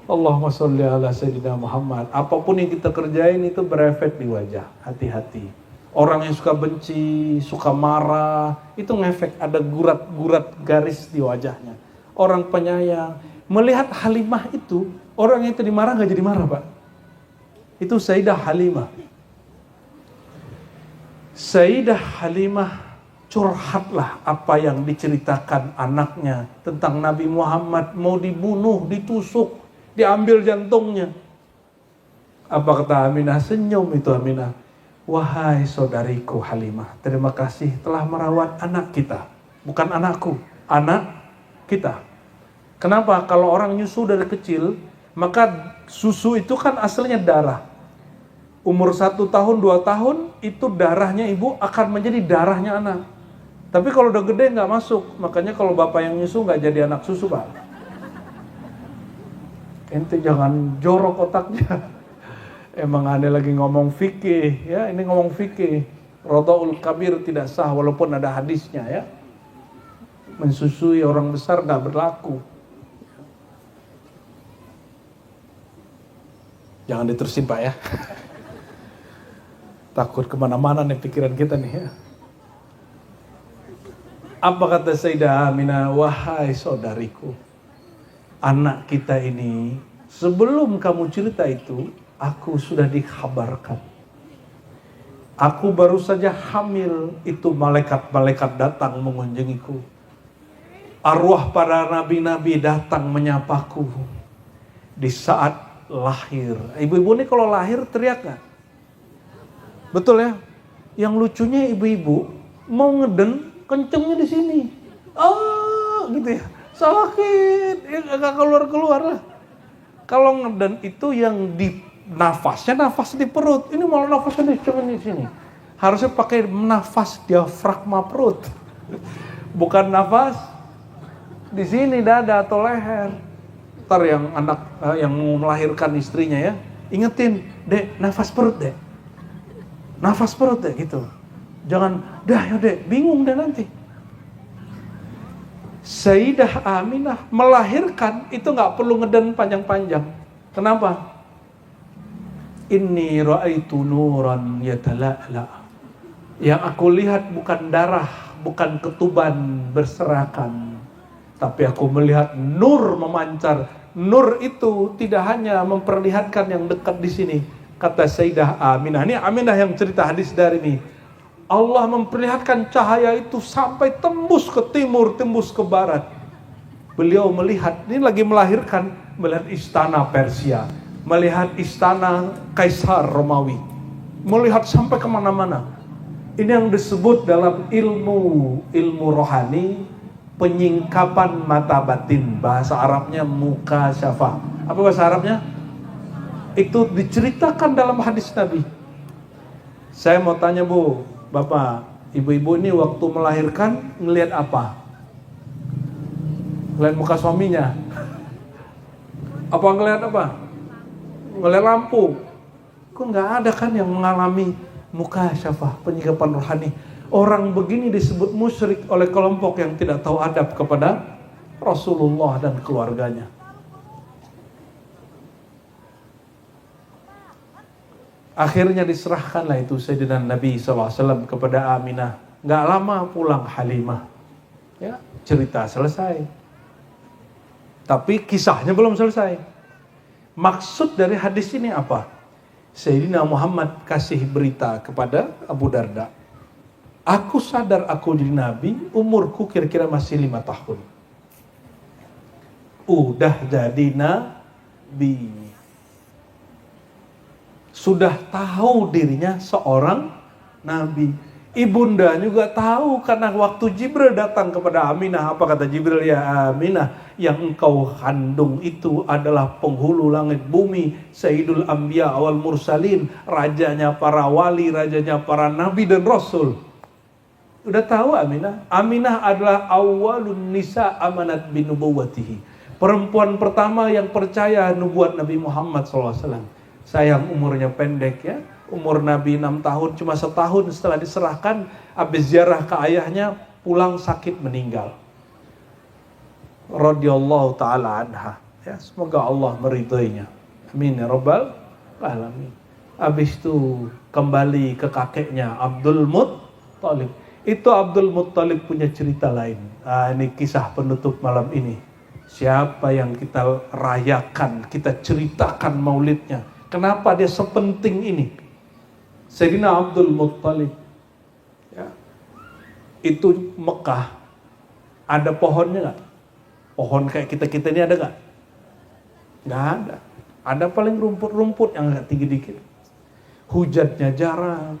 Allahumma sholli ala Sayyidina Muhammad. Apapun yang kita kerjain itu berefek di wajah. Hati-hati. Orang yang suka benci, suka marah, itu ngefek, ada gurat-gurat garis di wajahnya. Orang penyayang, melihat Halimah itu, orang yang tadi marah gak jadi marah, Pak. Itu Sayyidah Halimah. Sayyidah Halimah curhatlah apa yang diceritakan anaknya tentang Nabi Muhammad mau dibunuh, ditusuk, diambil jantungnya. Apa kata Aminah? Senyum itu Aminah. Wahai saudariku Halimah, terima kasih telah merawat anak kita. Bukan anakku, anak kita. Kenapa? Kalau orang nyusu dari kecil, maka susu itu kan aslinya darah. Umur 1 tahun, 2 tahun, itu darahnya ibu akan menjadi darahnya anak. Tapi kalau udah gede nggak masuk. Makanya kalau bapak yang nyusu nggak jadi anak susu, Pak. Ente jangan jorok otaknya. Emang aneh lagi ngomong fikih, ya ini ngomong fikih. Rodhaul kabir tidak sah walaupun ada hadisnya ya. Mensusui orang besar nggak berlaku. Jangan diterusin Pak ya. Takut kemana-mana nih pikiran kita nih ya. Apa kata Sayyidah Aminah? Wahai saudariku, anak kita ini sebelum kamu cerita itu, aku sudah dikabarkan. Aku baru saja hamil, itu malaikat-malaikat datang mengunjungiku. Arwah para nabi-nabi datang menyapaku di saat lahir. Ibu-ibu ini kalau lahir teriak gak? Betul ya? Yang lucunya ibu-ibu mau ngeden, kencengnya di sini. Gitu ya. Sakit, ya gak keluar-keluar lah. Kalau ngeden itu yang di nafasnya nafas di perut. Ini malah nafasnya di sini. Harusnya pakai nafas diafragma perut. Bukan nafas di sini dada atau leher. Ntar yang anak yang mau melahirkan istrinya ya, ingetin, Dek, nafas perut, Dek. Nafas perut, Dek, gitu. Jangan, dah ya, Dek, bingung deh nanti. Sayyidah Aminah melahirkan itu nggak perlu ngeden panjang-panjang. Kenapa? Inni ra'aitu nuran yatala'la. Yang aku lihat bukan darah, bukan ketuban berserakan, tapi aku melihat nur memancar. Nur itu tidak hanya memperlihatkan yang dekat di sini. Kata Sayyidah Aminah. Ini Aminah yang cerita hadis dari ini. Allah memperlihatkan cahaya itu sampai tembus ke timur, tembus ke barat. Beliau melihat, ini lagi melahirkan, melihat istana Persia, melihat istana Kaisar Romawi, melihat sampai kemana-mana. Ini yang disebut dalam ilmu rohani, penyingkapan mata batin. Bahasa Arabnya mukasyafah. Apa bahasa Arabnya? Itu diceritakan dalam hadis Nabi. Saya mau tanya Bu, Bapak, ibu-ibu ini waktu melahirkan ngelihat apa? Ngelihat muka suaminya? Apa ngelihat apa? Ngelihat lampu? Kok nggak ada kan yang mengalami mukasyafah, penyingkapan rohani? Orang begini disebut musyrik oleh kelompok yang tidak tahu adab kepada Rasulullah dan keluarganya. Akhirnya diserahkanlah itu Sayyidina Nabi SAW kepada Aminah. Gak lama pulang Halimah. Ya, cerita selesai. Tapi kisahnya belum selesai. Maksud dari hadis ini apa? Sayyidina Muhammad kasih berita kepada Abu Darda. Aku sadar aku jadi Nabi, umurku kira-kira masih 5 tahun. Udah jadi Nabi. Sudah tahu dirinya seorang Nabi. Ibunda juga tahu karena waktu Jibril datang kepada Aminah, apa kata Jibril? Ya Aminah, yang engkau kandung itu adalah penghulu langit bumi, Sayyidul Anbiya wal Mursalin, rajanya para wali, rajanya para nabi dan rasul. Udah tahu Aminah? Aminah adalah awwalun nisa amanat binubuwatihi, perempuan pertama yang percaya nubuat Nabi Muhammad SAW. Sayang umurnya pendek ya. Umur Nabi 6 tahun, cuma setahun setelah diserahkan, habis ziarah ke ayahnya, pulang sakit meninggal. Radhiyallahu ta'ala anha. Ya, semoga Allah meridhoinya. Amin ya rabbal alamin. Habis itu kembali ke kakeknya Abdul Muttalib. Itu Abdul Muttalib punya cerita lain. Ini kisah penutup malam ini. Siapa yang kita rayakan, kita ceritakan maulidnya. Kenapa dia sepenting ini? Sayyidina Abdul Muttalib, ya, itu Mekah, ada pohonnya nggak? Pohon kayak kita ini ada nggak? Nggak ada. Ada paling rumput-rumput yang agak tinggi dikit. Hujannya jarang.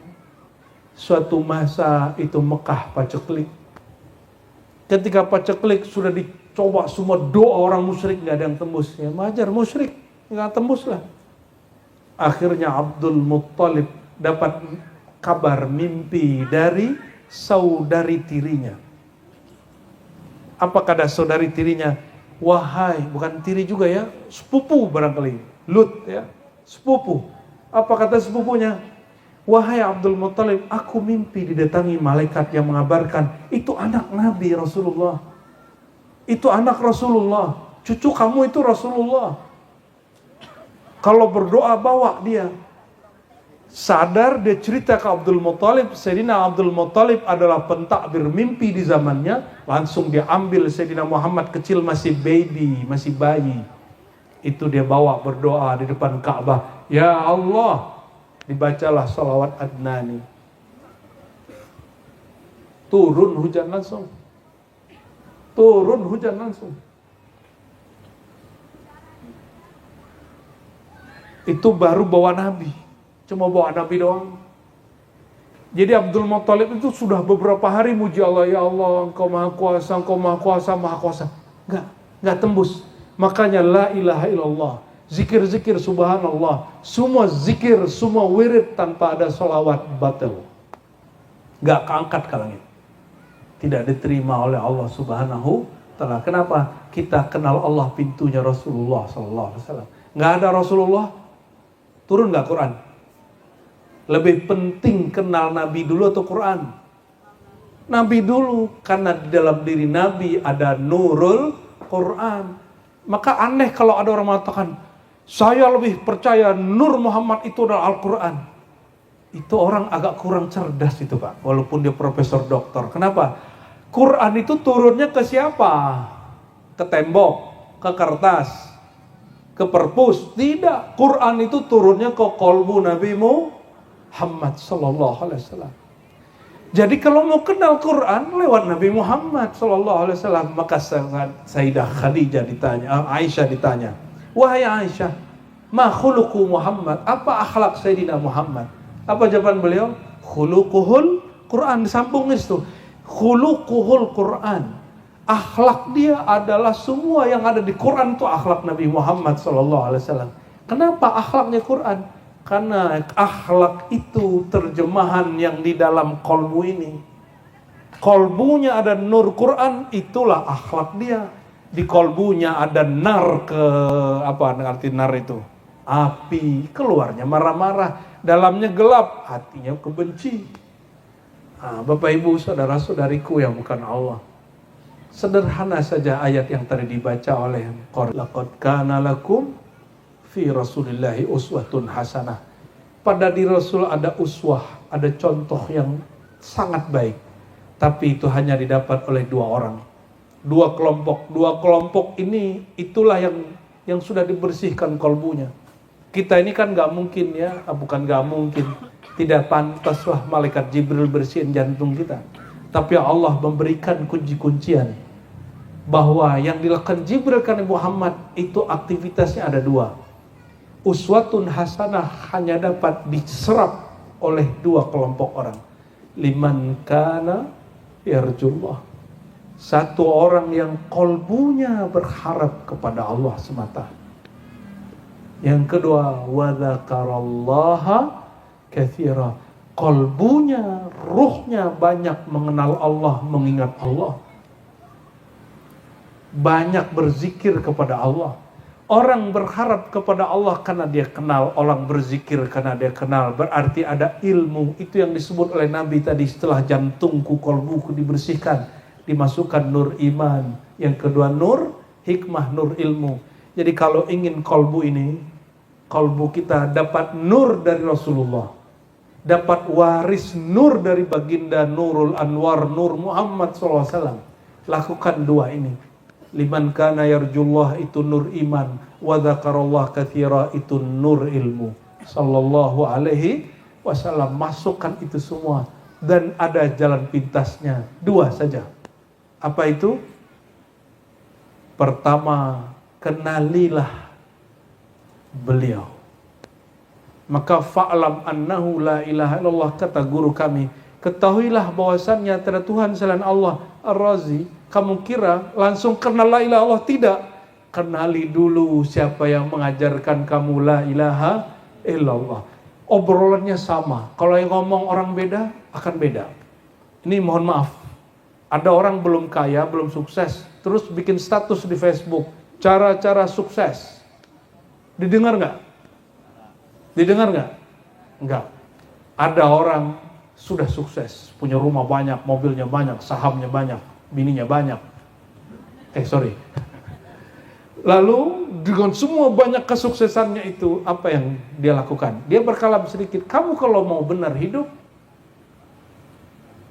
Suatu masa itu Mekah paceklik. Ketika paceklik sudah dicoba semua doa orang musyrik, nggak ada yang tembus. Ya wajar, musyrik nggak tembus lah. Akhirnya Abdul Muttalib dapat kabar mimpi dari saudari tirinya. Apa kata saudari tirinya? Wahai, bukan tiri juga ya, sepupu barangkali, Lut ya, sepupu. Apa kata sepupunya? Wahai Abdul Muttalib, aku mimpi didatangi malaikat yang mengabarkan itu anak Nabi Rasulullah. Itu anak Rasulullah, cucu kamu itu Rasulullah. Kalau berdoa bawa dia. Sadar dia cerita ke Abdul Muttalib, Sayyidina Abdul Muttalib adalah pentakbir mimpi di zamannya. Langsung dia ambil Sayyidina Muhammad kecil, masih baby, masih bayi. Itu dia bawa berdoa di depan Ka'bah. Ya Allah, dibacalah salawat Adnani. Turun hujan langsung. Turun hujan langsung. Itu baru bawa Nabi. Cuma bawa Nabi doang. Jadi Abdul Muttalib itu sudah beberapa hari muji Allah. Ya Allah, engkau maha kuasa, engkau maha kuasa, maha kuasa. Enggak tembus. Makanya la ilaha illallah. Zikir-zikir subhanallah. Semua zikir, semua wirid tanpa ada salawat batal. Enggak keangkat ke langit. Tidak diterima oleh Allah subhanahu ta'ala. Kenapa? Kita kenal Allah, pintunya Rasulullah SAW. Enggak ada Rasulullah, turun enggak Quran? Lebih penting kenal Nabi dulu atau Quran? Nabi dulu, karena di dalam diri Nabi ada nurul Quran. Maka aneh kalau ada orang mengatakan, saya lebih percaya Nur Muhammad itu adalah Al-Quran. Itu orang agak kurang cerdas itu Pak, walaupun dia profesor doktor. Kenapa? Quran itu turunnya ke siapa? Ke tembok, ke kertas, ke perpus? Tidak. Quran itu turunnya ke qalbu Nabi Muhammad sallallahu alaihi wasallam. Jadi kalau mau kenal Quran lewat Nabi Muhammad sallallahu alaihi wasallam, maka Sayyidah Khadijah ditanya, Aisyah ditanya, "Wahai Aisyah, ma khuluqu Muhammad?" Apa akhlak Sayyidina Muhammad? Apa jawaban beliau? Khuluquhul Quran. Disambung itu. Khuluquhul Quran. Akhlak dia adalah semua yang ada di Quran itu akhlak Nabi Muhammad sallallahu alaihi wasallam. Kenapa akhlaknya Quran? Karena akhlak itu terjemahan yang di dalam kolbu ini. Kolbunya ada nur Quran, itulah akhlak dia. Di kolbunya ada nar, apa arti nar itu? Api, keluarnya marah-marah. Dalamnya gelap, hatinya kebenci. Bapak ibu saudara-saudariku yang bukan Allah. Sederhana saja ayat yang tadi dibaca oleh Qur'an. Laqad kana lakum fi Rasulillahi uswatun hasanah. Pada diri Rasul ada uswah, ada contoh yang sangat baik. Tapi itu hanya didapat oleh dua orang. Dua kelompok ini itulah yang sudah dibersihkan kolbunya. Kita ini kan gak mungkin ya, bukan gak mungkin. Tidak pantas lah malaikat Jibril bersihin jantung kita. Tapi Allah memberikan kunci-kuncian. bahwa yang dilakukan Jibril ke Nabi Muhammad itu aktivitasnya ada dua. Uswatun hasanah hanya dapat diserap oleh dua kelompok orang. Liman kana yarjullah. Satu orang yang kolbunya berharap kepada Allah semata. Yang kedua, wa dzakarallaha katsira. Kolbunya, ruhnya banyak mengenal Allah, mengingat Allah. Banyak berzikir kepada Allah. Orang berharap kepada Allah karena dia kenal, orang berzikir karena dia kenal, berarti ada ilmu. Itu yang disebut oleh Nabi tadi, setelah jantungku, kolbuku dibersihkan, dimasukkan nur iman. Yang kedua nur hikmah, nur ilmu. Jadi kalau ingin kolbu ini, kolbu kita dapat nur dari Rasulullah, dapat waris nur dari baginda Nurul Anwar, Nur Muhammad SAW. Lakukan dua ini. Liman kana yarjullah itu nur iman, wa dzakarallah katsira itu nur ilmu. Sallallahu alaihi wasallam. Masukkan itu semua dan ada jalan pintasnya, dua saja. Apa itu? Pertama, kenalilah beliau. Maka fa'lam annahu la ilaha illallah, kata guru kami, ketahuilah bahwasannya tiada Tuhan selain Allah. Ar-Razi, kamu kira langsung kenal la ilaha illallah? Tidak. Kenali dulu siapa yang mengajarkan kamu la ilaha illallah. Obrolannya sama. Kalau yang ngomong orang beda, akan beda. Ini mohon maaf. Ada orang belum kaya, belum sukses, terus bikin status di Facebook, cara-cara sukses. Didengar nggak? Didengar nggak? Enggak. Ada orang sudah sukses, punya rumah banyak, mobilnya banyak, sahamnya banyak, bininya banyak. Lalu dengan semua banyak kesuksesannya itu, apa yang dia lakukan? Dia berkalam sedikit. Kamu kalau mau benar hidup,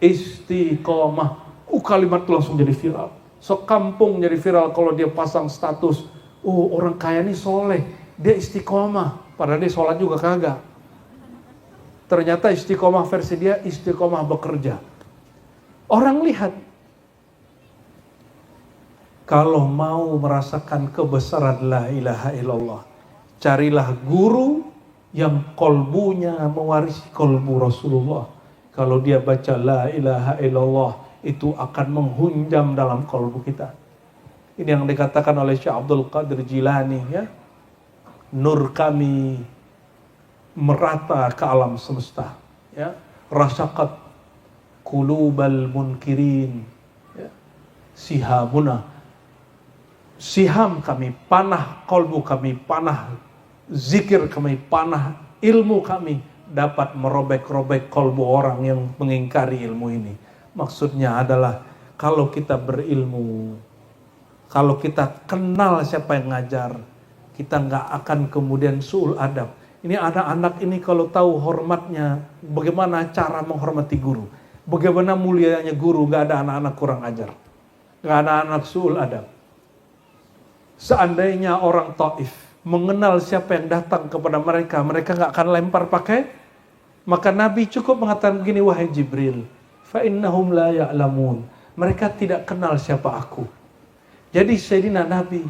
istiqomah. Kalimat itu langsung jadi viral. Sekampung jadi viral kalau dia pasang status. Orang kaya ini soleh, dia istiqomah. Padahal dia sholat juga kagak. Ternyata istiqomah versi dia istiqomah bekerja. Orang lihat. Kalau mau merasakan kebesaran la ilaha illallah, carilah guru yang kolbunya mewarisi kolbu Rasulullah. Kalau dia baca la ilaha illallah, itu akan menghunjam dalam kolbu kita. Ini yang dikatakan oleh Syekh Abdul Qadir Jilani, ya. Nur kami merata ke alam semesta, ya. Rasyaqat qulubal munkirin, ya. Sihamuna, siham kami, panah kolbu kami, panah zikir kami, panah ilmu kami dapat merobek-robek kolbu orang yang mengingkari ilmu ini. Maksudnya adalah kalau kita berilmu, kalau kita kenal siapa yang ngajar, kita nggak akan kemudian su'ul adab. Ini anak-anak ini kalau tahu hormatnya, bagaimana cara menghormati guru, bagaimana mulianya guru, nggak ada anak-anak kurang ajar, nggak ada anak su'ul adab. Seandainya orang Taif mengenal siapa yang datang kepada mereka, mereka nggak akan lempar pakai. Maka Nabi cukup mengatakan begini, wahai Jibril, fa innahum la ya'lamun. Mereka tidak kenal siapa aku. Jadi Sayyidina Nabi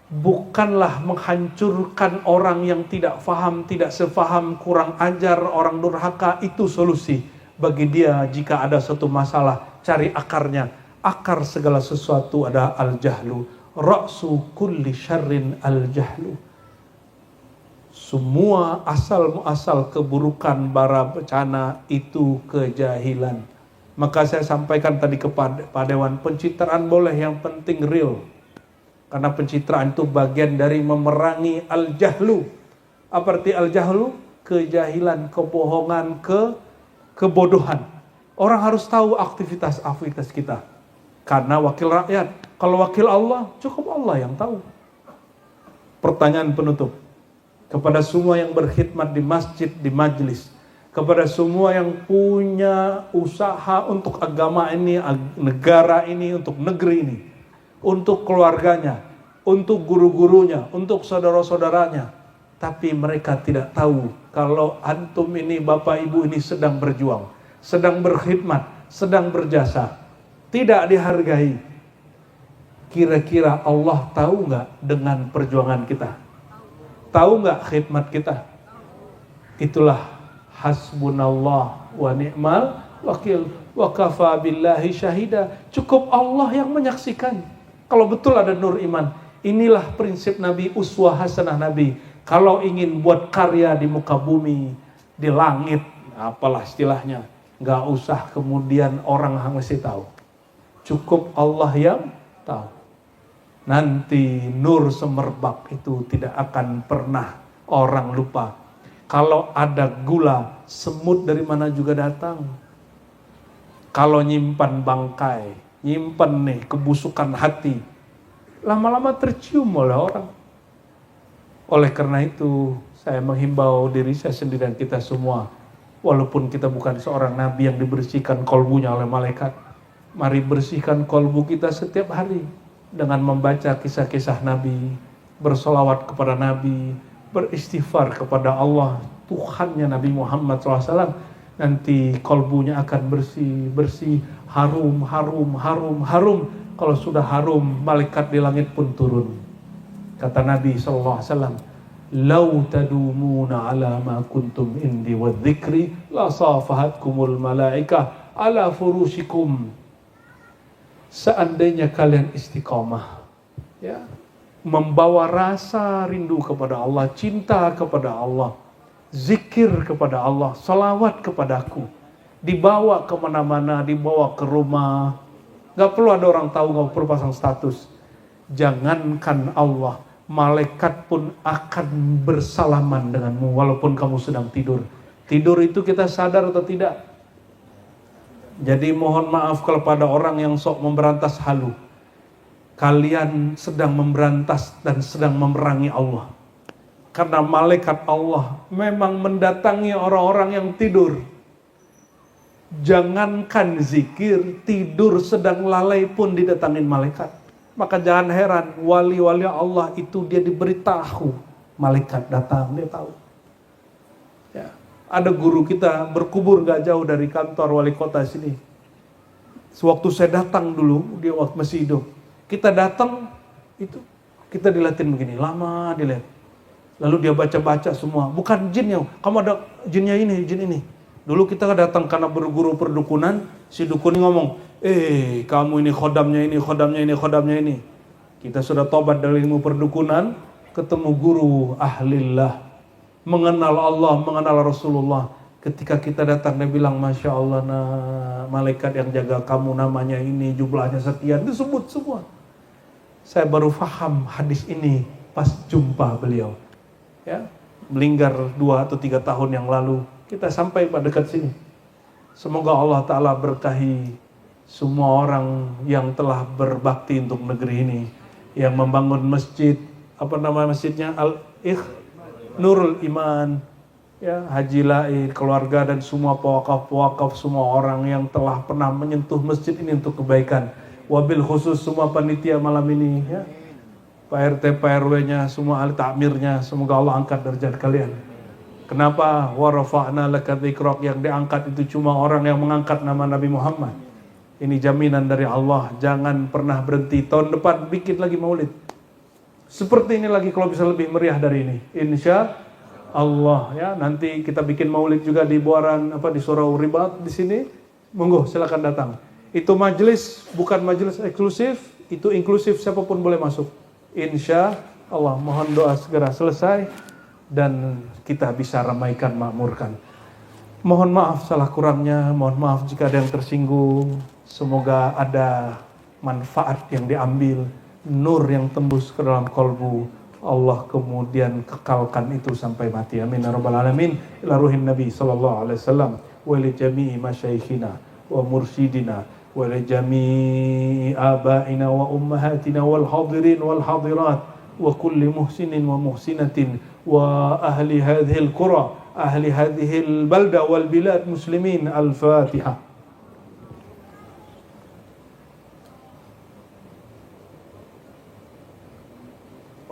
bukanlah menghancurkan orang yang tidak faham, tidak sefaham, kurang ajar, orang durhaka. Itu solusi bagi dia jika ada suatu masalah. Cari akarnya. Akar segala sesuatu ada al-jahlu. Ra'su kulli syarrin al-jahlu. Semua asal-muasal keburukan, bara bencana itu kejahilan. Maka saya sampaikan tadi kepada Pak Dewan, pencitraan boleh, yang penting real. Karena pencitraan itu bagian dari memerangi al-jahlu. Apa arti al-jahlu? Kejahilan, kebohongan, kebodohan. Orang harus tahu aktivitas-aktivitas kita. Karena wakil rakyat. Kalau wakil Allah, cukup Allah yang tahu. Pertanyaan penutup. Kepada semua yang berkhidmat di masjid, di majlis. Kepada semua yang punya usaha untuk agama ini, negara ini, untuk negeri ini. Untuk keluarganya, untuk guru-gurunya, untuk saudara-saudaranya. Tapi mereka tidak tahu kalau antum ini, bapak ibu ini sedang berjuang, sedang berkhidmat, sedang berjasa. Tidak dihargai. Kira-kira Allah tahu nggak dengan perjuangan kita? Tahu nggak khidmat kita? Itulah hasbunallah wa ni'mal wakil wa kafa billahi syahida. Cukup Allah yang menyaksikan. Kalau betul ada nur iman. Inilah prinsip Nabi, uswah hasanah Nabi. Kalau ingin buat karya di muka bumi, di langit, apalah istilahnya, nggak usah kemudian orang mesti tahu. Cukup Allah yang tahu. Nanti nur semerbak itu tidak akan pernah orang lupa. Kalau ada gula, semut dari mana juga datang. Kalau nyimpan bangkai, nyimpan nih kebusukan hati, lama-lama tercium oleh orang. Oleh karena itu, saya menghimbau diri saya sendiri dan kita semua, walaupun kita bukan seorang nabi yang dibersihkan kolbunya oleh malaikat, mari bersihkan kolbu kita setiap hari dengan membaca kisah-kisah nabi, bersolawat kepada nabi, beristighfar kepada Allah, Tuhannya Nabi Muhammad SAW. Nanti kolbunya akan bersih, harum. Kalau sudah harum, malaikat di langit pun turun. Kata Nabi SAW, "Lau tadumuna ala ma kuntum indi wa dzikri la safahatkumul malaikah ala furushikum." Seandainya kalian istiqamah, ya, membawa rasa rindu kepada Allah, cinta kepada Allah, zikir kepada Allah, salawat kepadaku, dibawa kemana-mana, dibawa ke rumah, gak perlu ada orang tahu, gak perlu pasang status. Jangankan Allah, malaikat pun akan bersalaman denganmu walaupun kamu sedang tidur. Tidur itu kita sadar atau tidak? Jadi mohon maaf kepada orang yang sok memberantas halu. Kalian sedang memberantas dan sedang memerangi Allah. Karena malaikat Allah memang mendatangi orang-orang yang tidur. Jangankan zikir, tidur sedang lalai pun didatangin malaikat. Maka jangan heran, wali-wali Allah itu dia diberitahu. Malaikat datang, dia tahu. Ya. Ada guru kita berkubur gak jauh dari kantor wali kota sini. Sewaktu saya datang dulu, dia waktu masih hidup. Kita datang, itu kita dilihatin begini, lama dilihat. Lalu dia baca-baca semua, bukan jinnya, kamu ada jinnya ini, jin ini. Dulu kita datang karena berguru perdukunan, si dukun ngomong, kamu ini khodamnya ini. Kita sudah tobat dari ilmu perdukunan, ketemu guru ahlillah, mengenal Allah, mengenal Rasulullah. Ketika kita datang, dia bilang, Masya Allah, malaikat yang jaga kamu namanya ini, jumlahnya sekian, disebut semua. Saya baru paham hadis ini pas jumpa beliau. Ya, melingkar 2 atau 3 tahun yang lalu, kita sampai pada dekat sini. Semoga Allah Ta'ala berkahi semua orang yang telah berbakti untuk negeri ini, yang membangun masjid, apa nama masjidnya? Nurul Iman, ya, Haji Lain, keluarga dan semua pewakaf, semua orang yang telah pernah menyentuh masjid ini untuk kebaikan. Wabil khusus semua panitia malam ini, ya, Pak RT, Pak RW-nya, semua ahli takmirnya, semoga Allah angkat derajat kalian. Kenapa? Wa rafa'na laka dzikrak, yang diangkat itu cuma orang yang mengangkat nama Nabi Muhammad. Ini jaminan dari Allah, jangan pernah berhenti. Tahun depan bikin lagi maulid. Seperti ini lagi, kalau bisa lebih meriah dari ini. Insya Allah, ya, nanti kita bikin maulid juga di Buaran, di Surau Ribat di sini. Monggo silakan datang. Itu majelis bukan majelis eksklusif, itu inklusif, siapapun boleh masuk. Insya Allah, mohon doa segera selesai dan kita bisa ramaikan, makmurkan. Mohon maaf salah kurangnya, mohon maaf jika ada yang tersinggung. Semoga ada manfaat yang diambil, nur yang tembus ke dalam kolbu. Allah kemudian kekalkan itu sampai mati. Amin ya rabbal alamin. Ila ruhin Nabi sallallahu alaihi wasallam wa li jami'i masyayikhina wa mursyidina wa li jami'i abaina wa ummahatina wal hadirin wal hadirat wa kulli muhsinin wa muhsinatin wa ahli hadhil qura, ahli hadhil balda wal bilad muslimin. Al-Fatihah.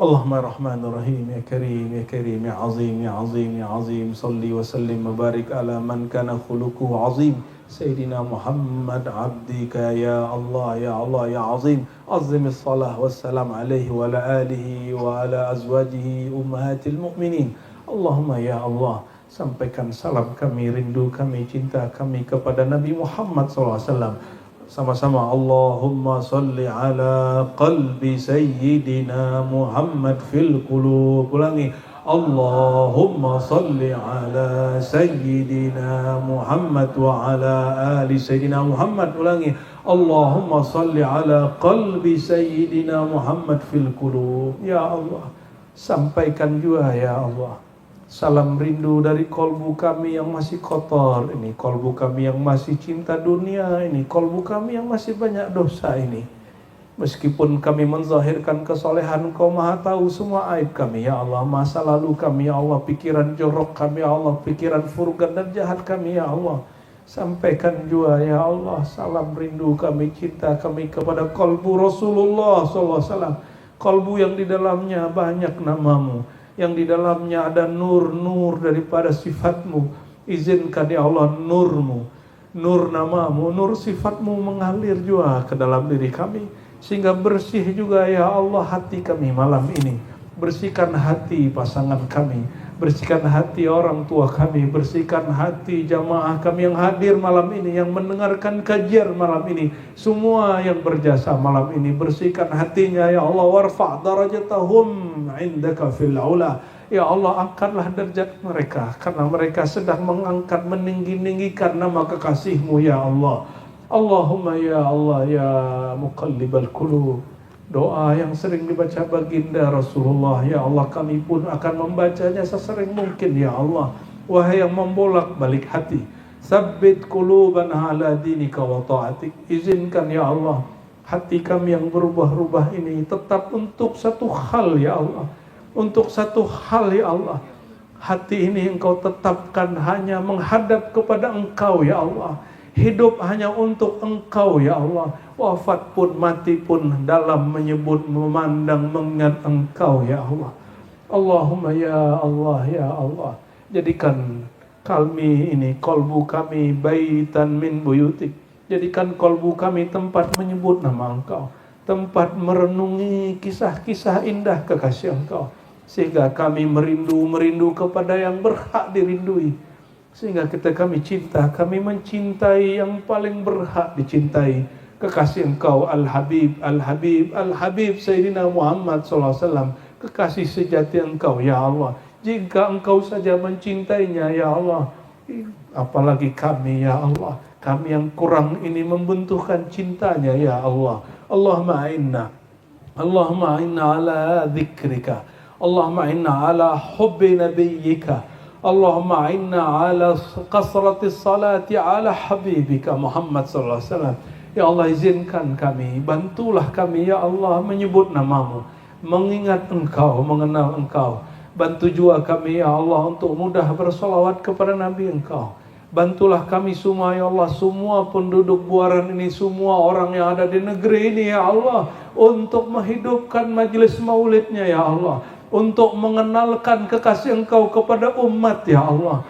Allahumma rahmanir rahim, ya karim, ya karim, ya azim, ya azim, ya azim. Salli wa sallim wa barik ala man kana khuluquhu azim, Sayyidina Muhammad abdika ya Allah, ya Allah, ya azim. Azimis salah wassalam alaihi wa ala alihi wa ala azwajihi ummahatil mu'minin. Allahumma ya Allah, sampaikan salam kami, rindu kami, cinta kami kepada Nabi Muhammad SAW. Sama-sama Allahumma salli ala qalbi sayyidina Muhammad fil qulub. Ulangi, Allahumma salli ala sayyidina Muhammad wa ala ali sayyidina Muhammad. Ulangi, Allahumma salli ala qalbi sayyidina Muhammad fil qulub. Ya Allah, sampaikan juga ya Allah salam rindu dari kolbu kami yang masih kotor ini, kolbu kami yang masih cinta dunia ini, kolbu kami yang masih banyak dosa ini. Meskipun kami menzahirkan kesolehan, Engkau Maha tahu semua aib kami ya Allah, masa lalu kami ya Allah, pikiran jorok kami ya Allah, pikiran furgan dan jahat kami ya Allah. Sampaikan juga ya Allah salam rindu kami, cinta kami kepada kolbu Rasulullah SAW, kolbu yang di dalamnya banyak namamu, yang di dalamnya ada nur-nur daripada sifatmu. Izinkan ya Allah nurmu, nur namamu, nur sifatmu mengalir juga ke dalam diri kami, sehingga bersih juga ya Allah hati kami malam ini. Bersihkan hati pasangan kami, bersihkan hati orang tua kami, bersihkan hati jamaah kami yang hadir malam ini, yang mendengarkan kajian malam ini, semua yang berjasa malam ini. Bersihkan hatinya ya Allah, warfa' darajatahum indaka fil ula. Ya Allah, angkatlah derajat mereka, karena mereka sedang mengangkat, meninggi-ninggikan nama kekasih-Mu ya Allah. Allahumma ya Allah ya muqallibal qulub. Doa yang sering dibaca baginda Rasulullah, ya Allah kami pun akan membacanya sesering mungkin ya Allah. Wahai yang membolak balik hati, sabbit qulubana ala dinika wa ta'atik. Izinkan ya Allah hati kami yang berubah-ubah ini tetap untuk satu hal ya Allah, untuk satu hal ya Allah. Hati ini Engkau tetapkan hanya menghadap kepada Engkau ya Allah. Hidup hanya untuk Engkau ya Allah. Wafat pun, mati pun dalam menyebut, memandang, mengingat Engkau ya Allah. Allahumma ya Allah ya Allah, jadikan kami ini, kolbu kami baitan min buyutik. Jadikan kolbu kami tempat menyebut nama Engkau, tempat merenungi kisah-kisah indah kekasih Engkau, sehingga kami merindu kepada yang berhak dirindui. Sehingga kami cinta, kami mencintai yang paling berhak dicintai, kekasih Engkau Al-Habib, Al-Habib, Al-Habib Sayyidina Muhammad SAW, kekasih sejati Engkau ya Allah. Jika Engkau saja mencintainya ya Allah, apalagi kami ya Allah, kami yang kurang ini membutuhkan cintanya ya Allah. Allahumma inna ala dzikrika, Allahumma inna ala hubbi nabiyyika, Allahumma inna ala kasrati salati ala habibika Muhammad sallallahu alaihi wasallam. Ya Allah, izinkan kami, bantulah kami ya Allah menyebut namamu, mengingat Engkau, mengenal Engkau. Bantu juga kami ya Allah untuk mudah bersolawat kepada Nabi Engkau. Bantulah kami semua ya Allah, semua penduduk Buaran ini, semua orang yang ada di negeri ini ya Allah, untuk menghidupkan majelis maulidnya ya Allah, untuk mengenalkan kekasih Engkau kepada umat ya Allah.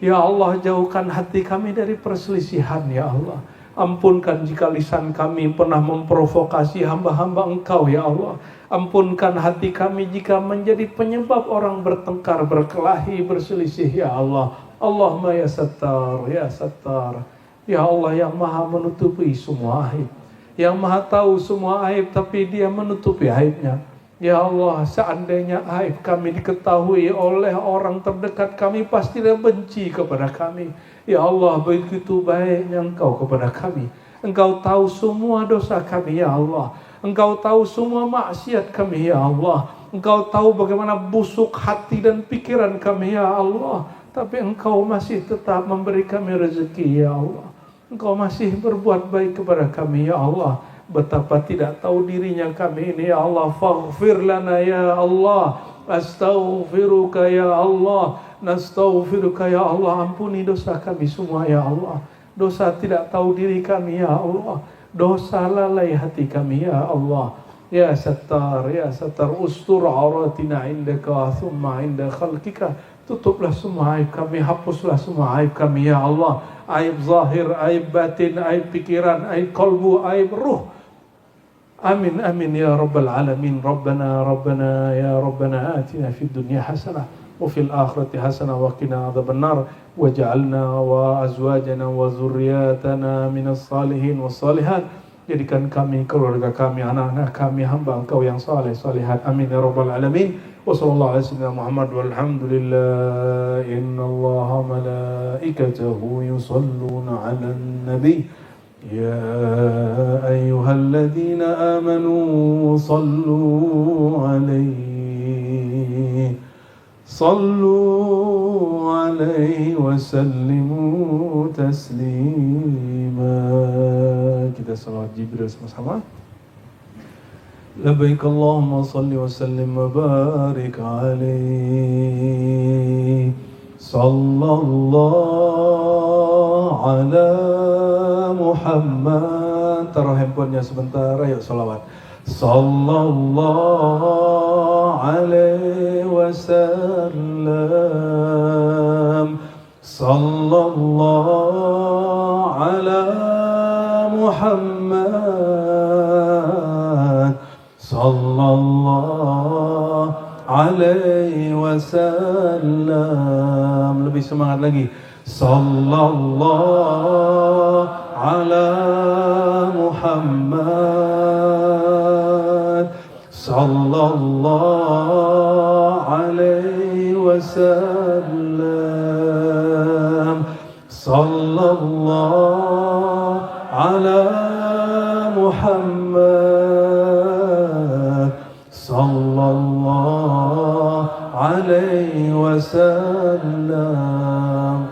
Ya Allah, jauhkan hati kami dari perselisihan ya Allah. Ampunkan jika lisan kami pernah memprovokasi hamba-hamba Engkau ya Allah. Ampunkan hati kami jika menjadi penyebab orang bertengkar, berkelahi, berselisih ya Allah. Allahumma ya Sattar, ya Sattar. Ya Allah yang maha menutupi semua aib, yang maha tahu semua aib, tapi Dia menutupi aibnya. Ya Allah, seandainya aib kami diketahui oleh orang terdekat kami, pasti Dia benci kepada kami. Ya Allah, begitu baiknya Engkau kepada kami. Engkau tahu semua dosa kami ya Allah. Engkau tahu semua maksiat kami ya Allah. Engkau tahu bagaimana busuk hati dan pikiran kami ya Allah. Tapi Engkau masih tetap memberi kami rezeki ya Allah. Engkau masih berbuat baik kepada kami ya Allah. Betapa tidak tahu dirinya kami ini ya Allah. Faghfir lana ya Allah. Astaghfiruka ya Allah. Nastaghfiruka ya Allah. Ampuni dosa kami semua ya Allah. Dosa tidak tahu diri kami ya Allah. Dosa lalai hati kami ya Allah. Ya Sattar, ya Sattar, ustur auratina indaka thumma inda khalqika. Tutuplah semua aib kami, hapuslah semua aib kami ya Allah. Aib zahir, aib batin, aib pikiran, aib kalbu, aib ruh, Amin amin ya rabbal alamin. Rabbana ya rabbana atina fid dunya hasanah wa fil akhirati hasanah wa qina adzabannar waj'alna wa azwajana wa dzurriyyatana minas salihin was salihat. Jadikan kami, keluarga kami, anak-anak kami hamba Engkau yang saleh salihat. Amin ya rabbal alamin. Wa sallallahu alaihi wasallam Muhammad walhamdulillah. Innallaha malaikatahu yusalluna 'alan nabi. يا أيها الذين آمنوا صلوا عليه وسلموا تسليما. Kita salat Jibril sama-sama. لبيك اللهم صل وسلم وبارك عليه. صلى الله على Muhammad. Taruh handphonenya sebentar, ayo salawat. Sallallahu alaihi wasallam. Sallallahu ala Muhammad. Sallallahu alaihi wasallam. Lebih semangat lagi. Sallallahu ala Muhammad. Sallallahu alaihi wasallam. Sallallahu ala Muhammad. Sallallahu alaihi wasallam.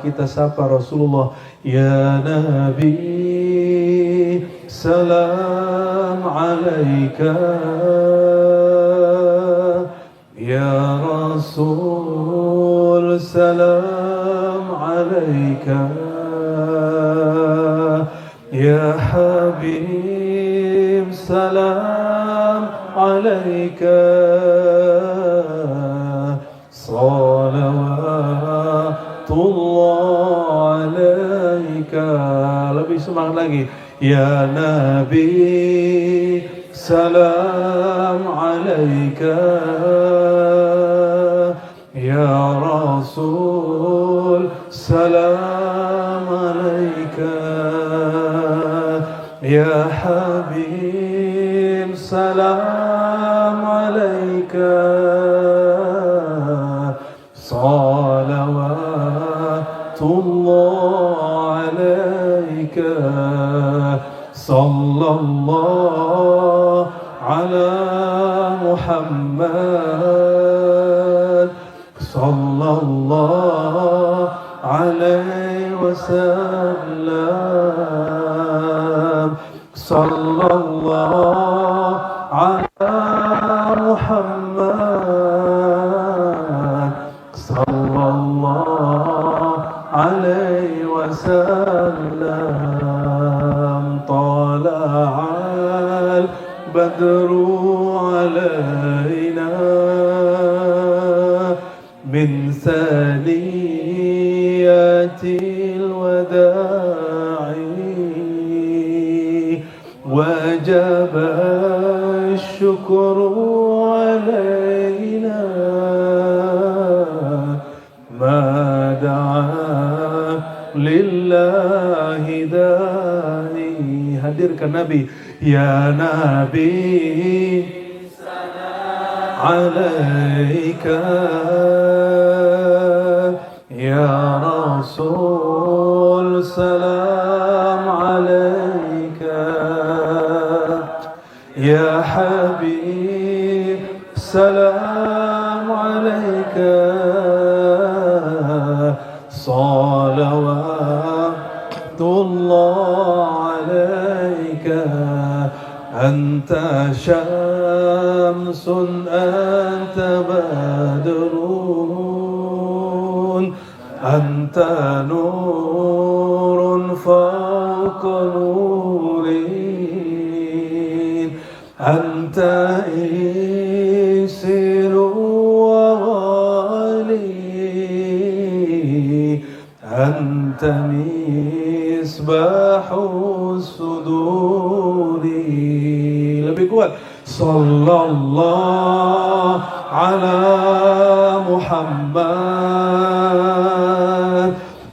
Kita sapa Rasulullah. Ya Nabi, salam alaika. Ya Rasul, salam alaika. Ya Habib, salam alaika. Salawatullah alaika. Lebih semangat lagi. Ya Nabi, salam alaika. Ya Rasul, salam alaika. Ya Habib, salam alaika. Salawatullah alaika. Sallallahu ala Muhammad. Sallallahu alaihi wasallam. Sallallahu ala Muhammad. Sallallahu alaihi wasallam. Tala'al badru alaina min saniyatil wada'i wajaba syukru alaina ma da'a lillahi da'i. Hadirkan Nabi. Ya Nabi, salam alaika. Ya Rasul, salam alaika. Ya Habib, salam alaika. Salawatullah alaika. Anta syamsun anta badrun. Anta nurun fawqa nurin. Anta isiru wa ghali. Anta misbahu suduri. Lebih kuat. Sallallahu ala Muhammad.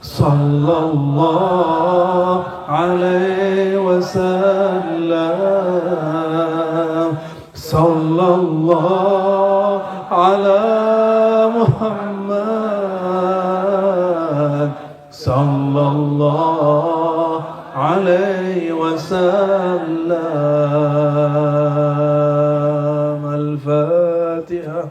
Sallallahu alaihi wasallam. Sallallahu ala Muhammad. Sallallahu alaihi wasallam. Al-Fatihah.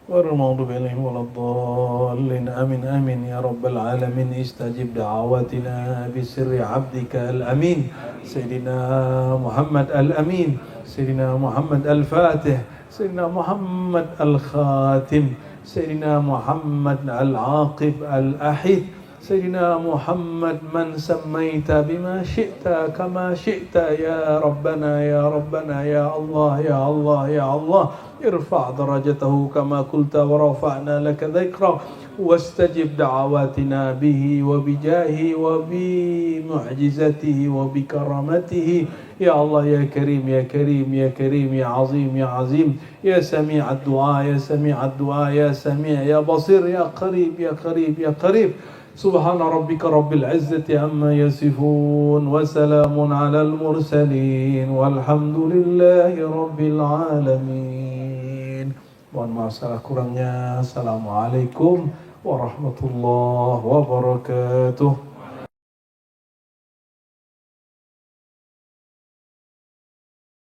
والمغضوب عليهم ولا الضالين آمين آمين يا رب العالمين. استجب دعواتنا بسر عبدك الأمين سيدنا محمد الأمين، سيدنا محمد الفاتح، سيدنا محمد الخاتم، سيدنا محمد العاقب الأحيد، سيدنا محمد من سميت بما شئت كما شئت يا ربنا يا ربنا يا الله يا الله يا الله. ارفع درجته كما قلت ورفعنا لك ذكره واستجب دعواتنا به وبجاهه وبمعجزته وبكرامته يا الله يا كريم يا كريم يا كريم يا عظيم يا عظيم يا سميع الدعاء يا سميع الدعاء يا سميع يا بصير يا قريب يا قريب يا قريب. سبحان ربك رب العزة عما يصفون وسلام على المرسلين والحمد لله رب العالمين. Mohon maaf salah kurangnya. Assalamualaikum warahmatullahi wabarakatuh.